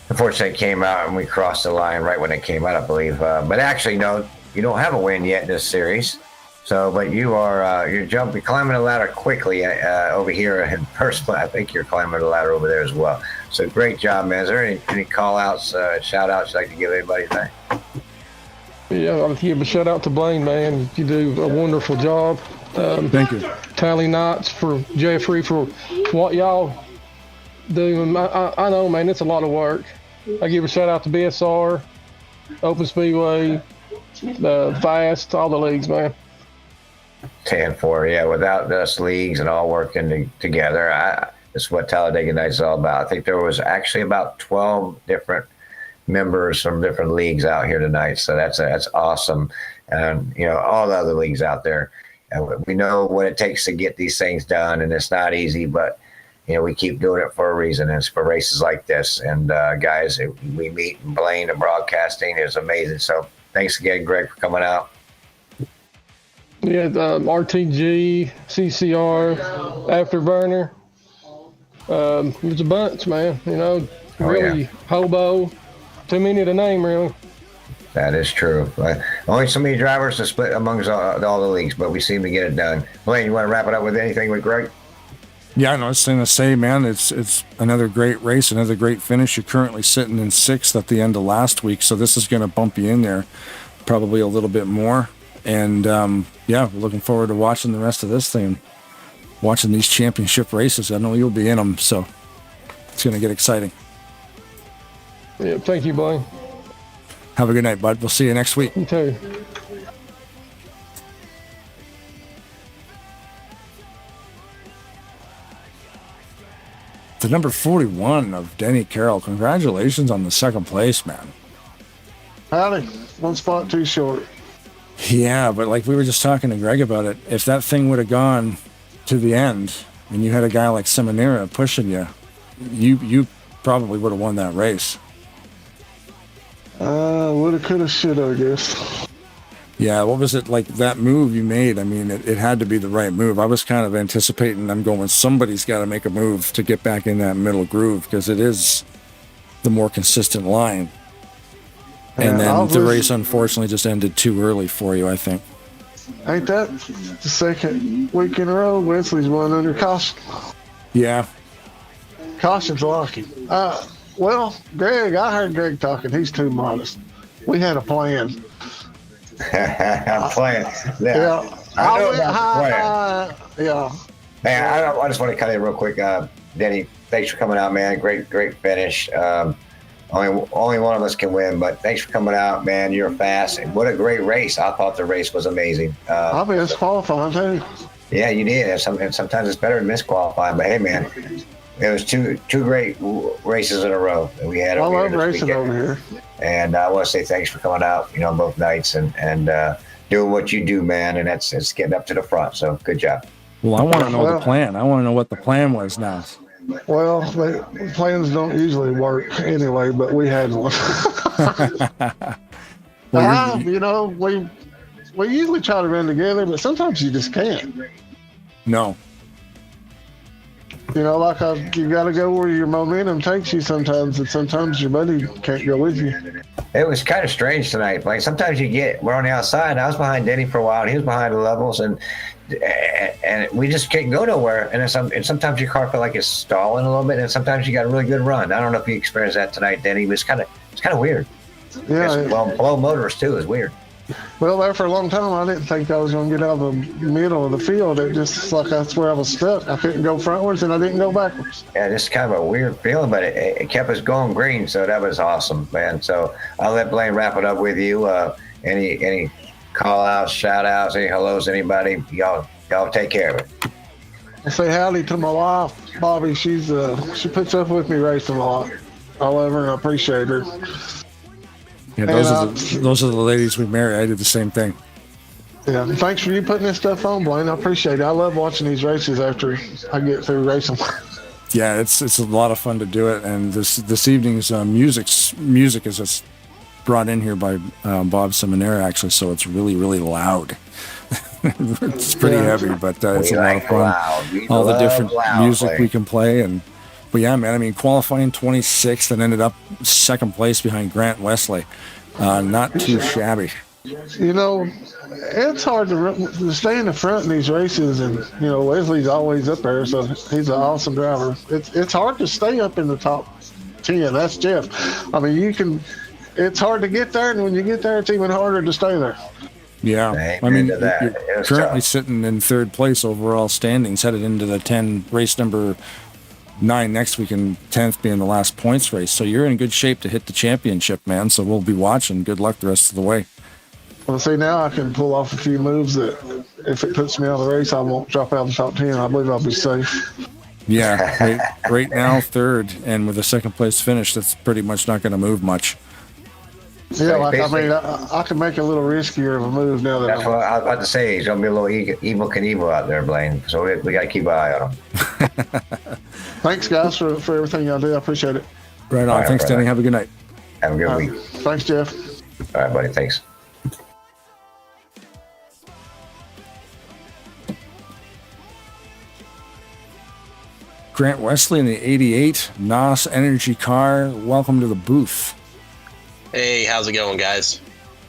unfortunately, it came out and we crossed the line right when it came out, I believe. But actually, no, you don't have a win yet in this series. So, but you are you're climbing the ladder quickly over here in first place. I think you're climbing the ladder over there as well. So great job, man. Is there any call outs, shout outs you'd like to give anybody today? Yeah, I'll give a shout out to Blaine, man. You do a wonderful job. Thank you. Tally Knots for Jeffrey for what y'all Dude, I know, man, it's a lot of work. I give a shout out to BSR, Open Speedway, Fast, all the leagues, man. 10-4, yeah. Without us leagues and all working together, that's what Talladega Nights is all about. I think there was actually about 12 different members from different leagues out here tonight, so that's awesome. And all the other leagues out there, we know what it takes to get these things done, and it's not easy, but we keep doing it for a reason. And it's for races like this. And guys, we meet and Blaine and broadcasting is amazing. So thanks again, Greg, for coming out. Yeah, RTG, CCR, Afterburner. There's a bunch, man. Really, Hobo. Too many to name, really. That is true. Only so many drivers to split amongst all the leagues, but we seem to get it done. Blaine, you want to wrap it up with anything with Greg? Yeah, no, I was going to say, man, it's another great race, another great finish. You're currently sitting in 6th at the end of last week, so this is going to bump you in there probably a little bit more. And, yeah, we're looking forward to watching the rest of this thing, watching these championship races. I know you'll be in them, so it's going to get exciting. Yeah, thank you, Blaine. Have a good night, bud. We'll see you next week. You too. The number 41 of Denny Carroll. Congratulations on the second place, man. Howdy. One spot too short. Yeah, but like we were just talking to Greg about it, if that thing would have gone to the end and you had a guy like Seminara pushing you, you probably would have won that race. Woulda, coulda, shoulda, I guess. Yeah, what was it like that move you made? I mean, it had to be the right move. I was kind of anticipating them going, somebody's got to make a move to get back in that middle groove because it is the more consistent line. And then the race, unfortunately, just ended too early for you, I think. Ain't that the second week in a row Wesley's won under caution? Yeah. Caution's lucky. Well, Greg, I heard Greg talking. He's too modest. We had a plan. I'm playing. Yeah. I know about the plan. Yeah. Man, I just want to cut in real quick. Denny, thanks for coming out, man. Great finish. Only one of us can win, but thanks for coming out, man. You're fast. And what a great race. I thought the race was amazing. I'll be disqualified, too. Yeah, you did. And sometimes it's better than misqualifying, but hey, man, it was two great races in a row that we had. I love racing over here. And I want to say thanks for coming out, both nights and doing what you do, man. And it's getting up to the front. So good job. Well, I want to know the plan. I want to know what the plan was now. Well, plans don't usually work anyway, but we had one. We usually try to run together, but sometimes you just can't. No. You got to go where your momentum takes you sometimes, and sometimes your buddy can't go with you. It was kind of strange tonight. Like sometimes we're on the outside. I was behind Denny for a while, and he was behind the levels, and we just can't go nowhere. And sometimes your car felt like it's stalling a little bit, and sometimes you got a really good run. I don't know if you experienced that tonight, Denny. It's kind of weird. Yeah. Blow motors too is weird. Well, there for a long time, I didn't think I was going to get out of the middle of the field. It just like that's where I was stuck. I couldn't go frontwards and I didn't go backwards. Yeah, just kind of a weird feeling, but it kept us going green, so that was awesome, man. So I'll let Blaine wrap it up with you. Any call outs, shout outs, any hellos, anybody? Y'all take care of it. I say howdy to my wife, Bobby. She puts up with me racing a lot. I love her and I appreciate her. Yeah, those are the ladies we marry. I did the same thing. Yeah, thanks for you putting this stuff on, Blaine. I appreciate it. I love watching these races after I get through racing. Yeah, it's a lot of fun to do it. And this evening's music is just brought in here by Bob Seminara, actually, so it's really, really loud. It's pretty heavy, but it's a lot of fun. All the different music we can play. But yeah, man, I mean, qualifying 26th and ended up second place behind Grant Wesley. Not too shabby. It's hard to stay in the front in these races, and Wesley's always up there, so he's an awesome driver. It's hard to stay up in the top 10. That's Jeff. I mean, it's hard to get there, and when you get there, it's even harder to stay there. Yeah, I mean, you're currently sitting in third place overall standings, headed into the 10 race number 9 next week, and 10th being the last points race. So you're in good shape to hit the championship, man. So we'll be watching. Good luck the rest of the way. Well, see, now I can pull off a few moves that if it puts me out of the race, I won't drop out of the top 10. I believe I'll be safe. Yeah, right now, 3rd, and with a 2nd place finish, that's pretty much not going to move much. Yeah, I can make a little riskier of a move now. That's what I was about to say. He's going to be a little evil Knievel out there, Blaine. So we got to keep an eye on him. Thanks, guys, for everything y'all do. I appreciate it. Right on. All right, Thanks, brother. Danny. Have a good night. Have a good week. Thanks, Jeff. All right, buddy. Thanks. Grant Wesley in the 88 NOS Energy car. Welcome to the booth. Hey, how's it going, guys?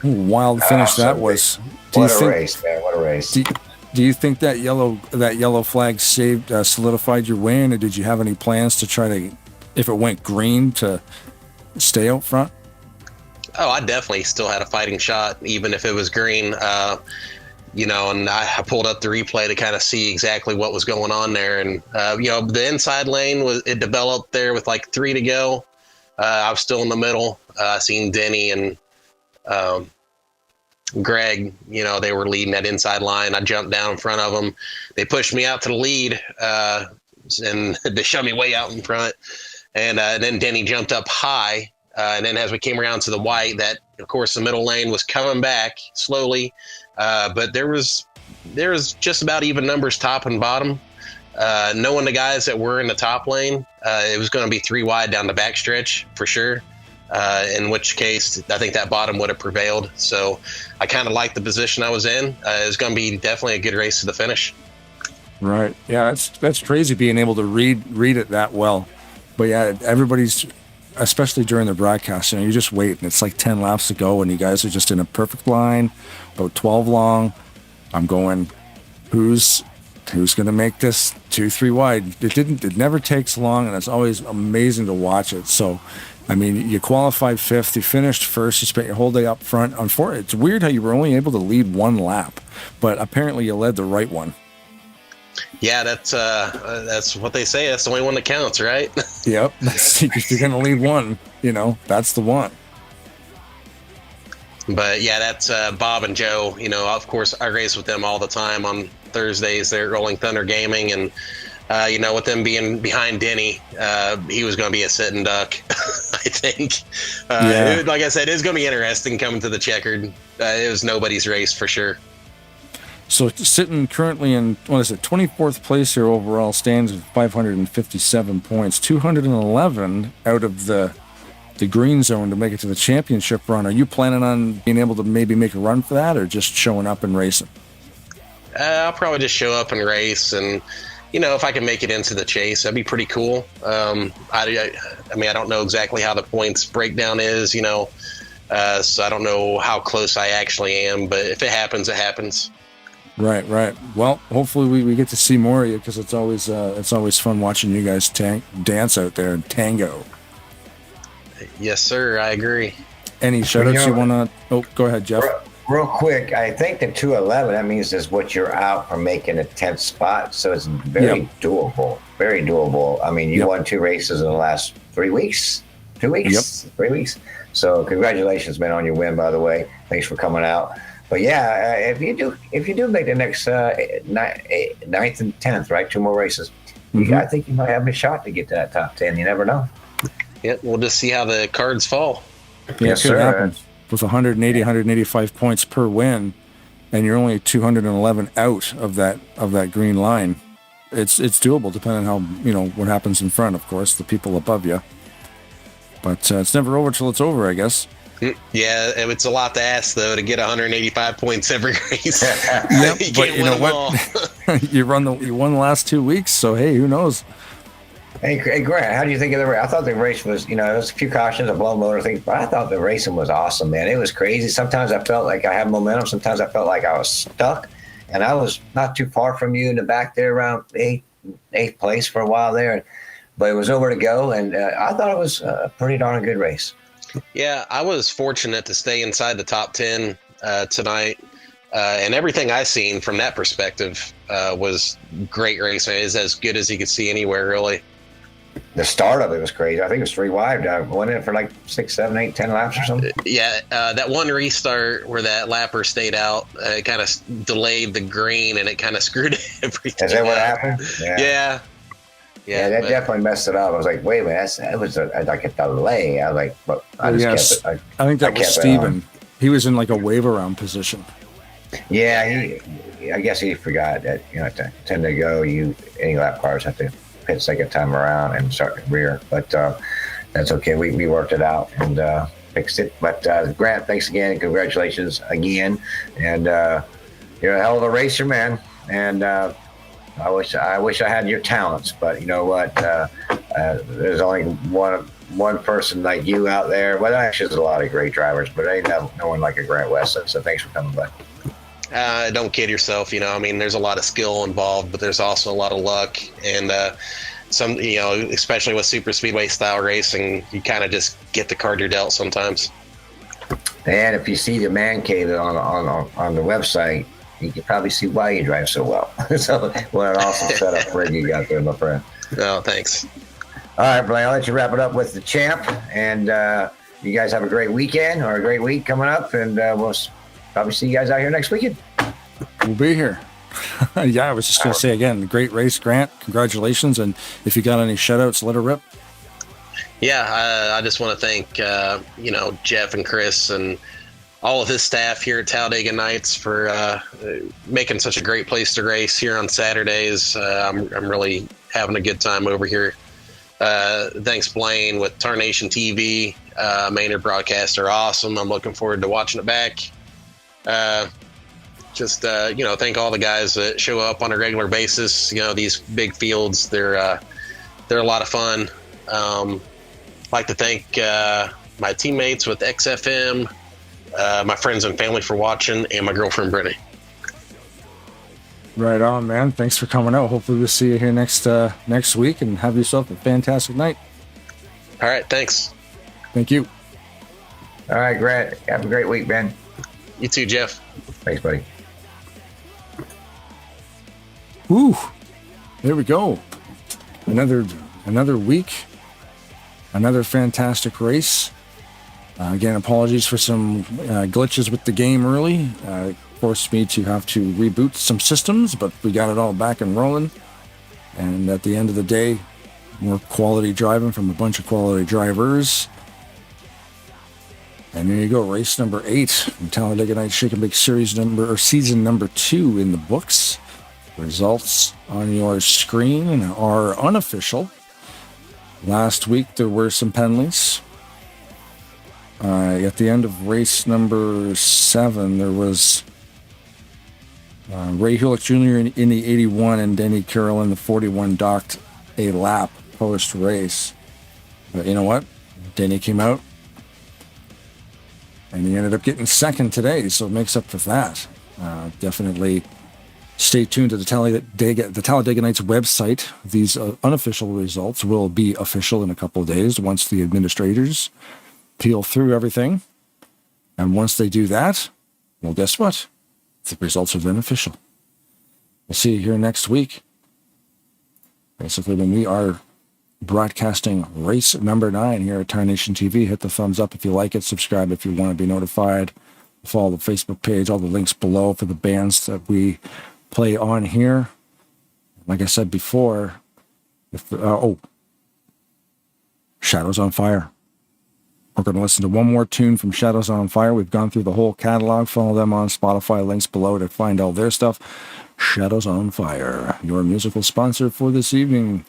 Ooh, wild finish that was. What a race, man! What a race. Do you think that yellow flag solidified your win, or did you have any plans to try to, if it went green, to stay out front? Oh, I definitely still had a fighting shot, even if it was green. And I pulled up the replay to kind of see exactly what was going on there. And, the inside lane, it developed there with like 3 to go. I was still in the middle. I seen Denny and Greg, they were leading that inside line. I jumped down in front of them. They pushed me out to the lead and they shoved me way out in front. And then Denny jumped up high. And then as we came around to the white, that, of course, the middle lane was coming back slowly. But there was just about even numbers top and bottom. Knowing the guys that were in the top lane, it was going to be 3 wide down the backstretch for sure. In which case, I think that bottom would have prevailed. So I kind of liked the position I was in. It was going to be definitely a good race to the finish. Right. Yeah, that's crazy being able to read it that well. But yeah, everybody's, especially during the broadcast, you just wait, and it's like 10 laps to go, and you guys are just in a perfect line, about 12 long. I'm going, who's going to make this 2-3 wide? It never takes long, and it's always amazing to watch it. So, I mean, you qualified 5th, you finished 1st, you spent your whole day up front. It's weird how you were only able to lead 1 lap, but apparently you led the right one. Yeah, that's what they say. That's the only one that counts, right? Yep. If you're going to lead one, that's the one. But yeah, that's Bob and Joe. Of course, I race with them all the time on Thursdays. They're at Rolling Thunder Gaming, and with them being behind Denny, he was going to be a sitting duck, I think. Like I said, it's going to be interesting coming to the checkered. It was nobody's race for sure. So sitting currently in, 24th place here overall, stands with 557 points, 211 out of the green zone to make it to the championship run. Are you planning on being able to maybe make a run for that, or just showing up and racing? I'll probably just show up and race, and if I can make it into the chase, that'd be pretty cool. I don't know exactly how the points breakdown is, so I don't know how close I actually am, but if it happens, it happens. Right. Well, hopefully we get to see more of you, because it's always fun watching you guys dance out there and tango. Yes, sir. I agree. Any shout-outs you want to... Oh, go ahead, Jeff. Real quick, I think the 211, that means is what you're out for making a 10th spot, so it's very doable. Very doable. I mean, you won 2 races in the last 3 weeks? 2 weeks? 3 weeks. So congratulations, man, on your win, by the way. Thanks for coming out. But yeah, if you do make the next 9th and 10th, right, 2 more races, I think you might have a shot to get to that top 10. You never know. Yeah, we'll just see how the cards fall. Yeah, yes, it could happen. With 180, 185 points per win, and you're only 211 out of that green line, it's doable, depending on how what happens in front. Of course, the people above you. But it's never over till it's over, I guess. Yeah, it's a lot to ask, though, to get 185 points every race. Yep, but you know what? you won the last 2 weeks, so hey, who knows? Hey, Grant, how do you think of the race? I thought the race was, there was a few cautions, a blown motor thing, but I thought the racing was awesome, man. It was crazy. Sometimes I felt like I had momentum. Sometimes I felt like I was stuck, and I was not too far from you in the back there, around eighth place for a while there, but it was over to go, and I thought it was a pretty darn good race. Yeah, I was fortunate to stay inside the top 10 tonight, and everything I seen from that perspective was great racing. It is as good as you could see anywhere, really. the start of it was crazy. I think it was 3 wide. I went in for like 6, 7, 8, 10 laps or something. Yeah, that one restart where that lapper stayed out, it kind of delayed the green and it kind of screwed everything. Is that what happened? Yeah. That definitely messed it up. I was like, wait a minute, that was like a delay. I was like, but I just kept it. I think that was Steven. He was in like a wave around position. Yeah, I guess he forgot that, tend to go, any lap cars have to pit second time around and start rear. But that's okay. We worked it out and fixed it. But Grant, thanks again and congratulations again. And you're a hell of a racer, man. And I wish I had your talents, but you know what? There's only one person like you out there. Well, actually, there's a lot of great drivers, but ain't no one like a Grant West. So thanks for coming, bud. Don't kid yourself. I mean, there's a lot of skill involved, but there's also a lot of luck. And some, especially with super speedway style racing, you kind of just get the card you're dealt sometimes. And if you see the man cave on the website, you can probably see why you drive so well. So what an awesome setup rig you got there, my friend. Oh, thanks. All right, Blaine, I'll let you wrap it up with the champ. And you guys have a great weekend or a great week coming up. And we'll probably see you guys out here next weekend. We'll be here. Yeah, I was just going to say again, great race, Grant. Congratulations. And if you got any shout-outs, let her rip. Yeah, I just want to thank, Jeff and Chris and all of his staff here at Talladega Nights for making such a great place to race here on Saturdays. I'm really having a good time over here. Thanks, Blaine, with Tarnation TV. Maynard broadcasts are awesome. I'm looking forward to watching it back. Thank all the guys that show up on a regular basis. These big fields, they're a lot of fun. Like to thank my teammates with XFM, my friends and family for watching, and my girlfriend Brittany. Right on, man. Thanks for coming out. Hopefully we'll see you here next week and have yourself a fantastic night. All right, thanks. Thank you. All right, Grant. Have a great week, man. You too, Jeff. Thanks, buddy. Woo! There we go. Another week. Another fantastic race. Again, apologies for some glitches with the game early. Forced me to have to reboot some systems, but we got it all back and rolling. And at the end of the day, more quality driving from a bunch of quality drivers. And there you go, race number 8 from Talladega Nights Shake and Bake season number 2 in the books. Results on your screen are unofficial. Last week there were some penalties. At the end of race number 7, there was Ray Hulick Jr. in the 81 and Denny Carroll in the 41 docked a lap post-race. But you know what? Denny came out and he ended up getting second today, so it makes up for that. Definitely stay tuned to the Talladega Nights website. These unofficial results will be official in a couple of days once the administrators peel through everything. And once they do that, well, guess what? The results are then official. We'll see you here next week. Basically, when we are broadcasting race number 9 here at Tarnation TV, hit the thumbs up if you like it, subscribe if you want to be notified, follow the Facebook page, all the links below for the bands that we play on here. Like I said before, Shadows on Fire. We're going to listen to one more tune from Shadows on Fire. We've gone through the whole catalog. Follow them on Spotify, links below to find all their stuff. Shadows on Fire, your musical sponsor for this evening.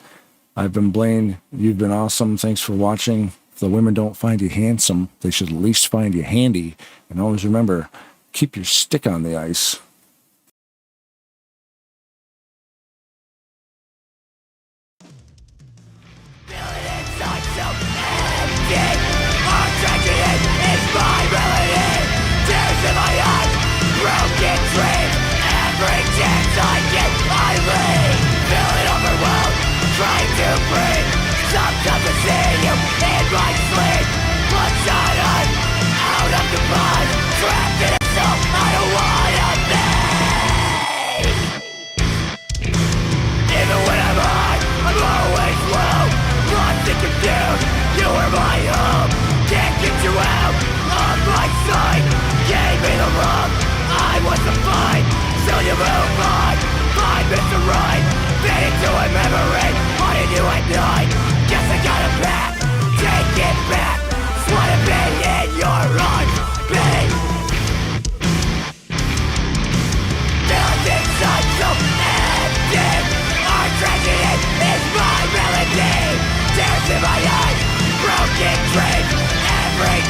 I've been Blaine. You've been awesome. Thanks for watching. If the women don't find you handsome, they should at least find you handy. And always remember, keep your stick on the ice. Broken dream, every chance I get, I leave. Feeling overwhelmed, trying to breathe. Sometimes I see you in my sleep. Bloodshot eyes, out of the mind, trapped in a self I don't wanna be.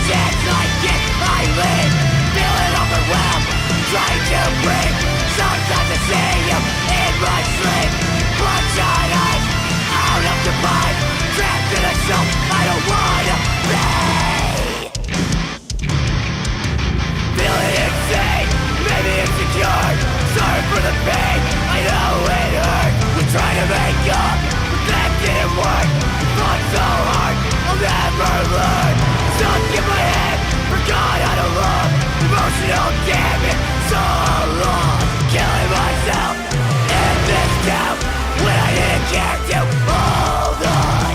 chance I get, I live. Feeling overwhelmed, trying to breathe. Sometimes I see you in my sleep. Bloodshot eyes, out of your mind. Trapped in a soul I don't wanna be. Feeling insane, maybe insecure. Sorry for the pain, I know it hurt. We're trying to make up, but that didn't work. Fought so hard, I'll never learn. Stuck in my head, forgot how to love. Emotional damage, so long. Killing myself in this town when I didn't care to hold on.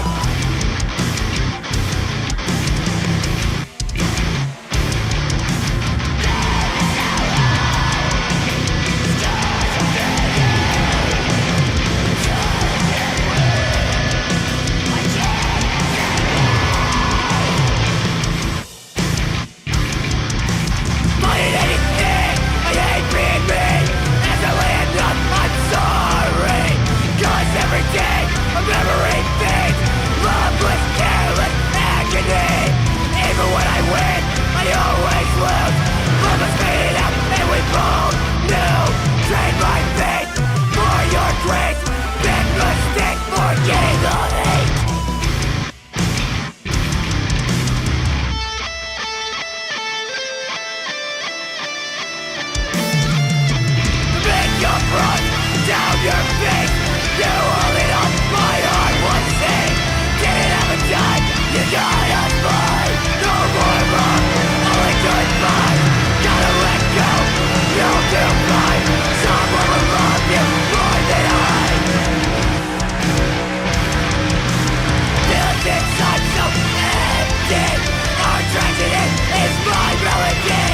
Tragedy is my melody.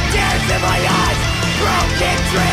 Tears in my eyes, broken dreams.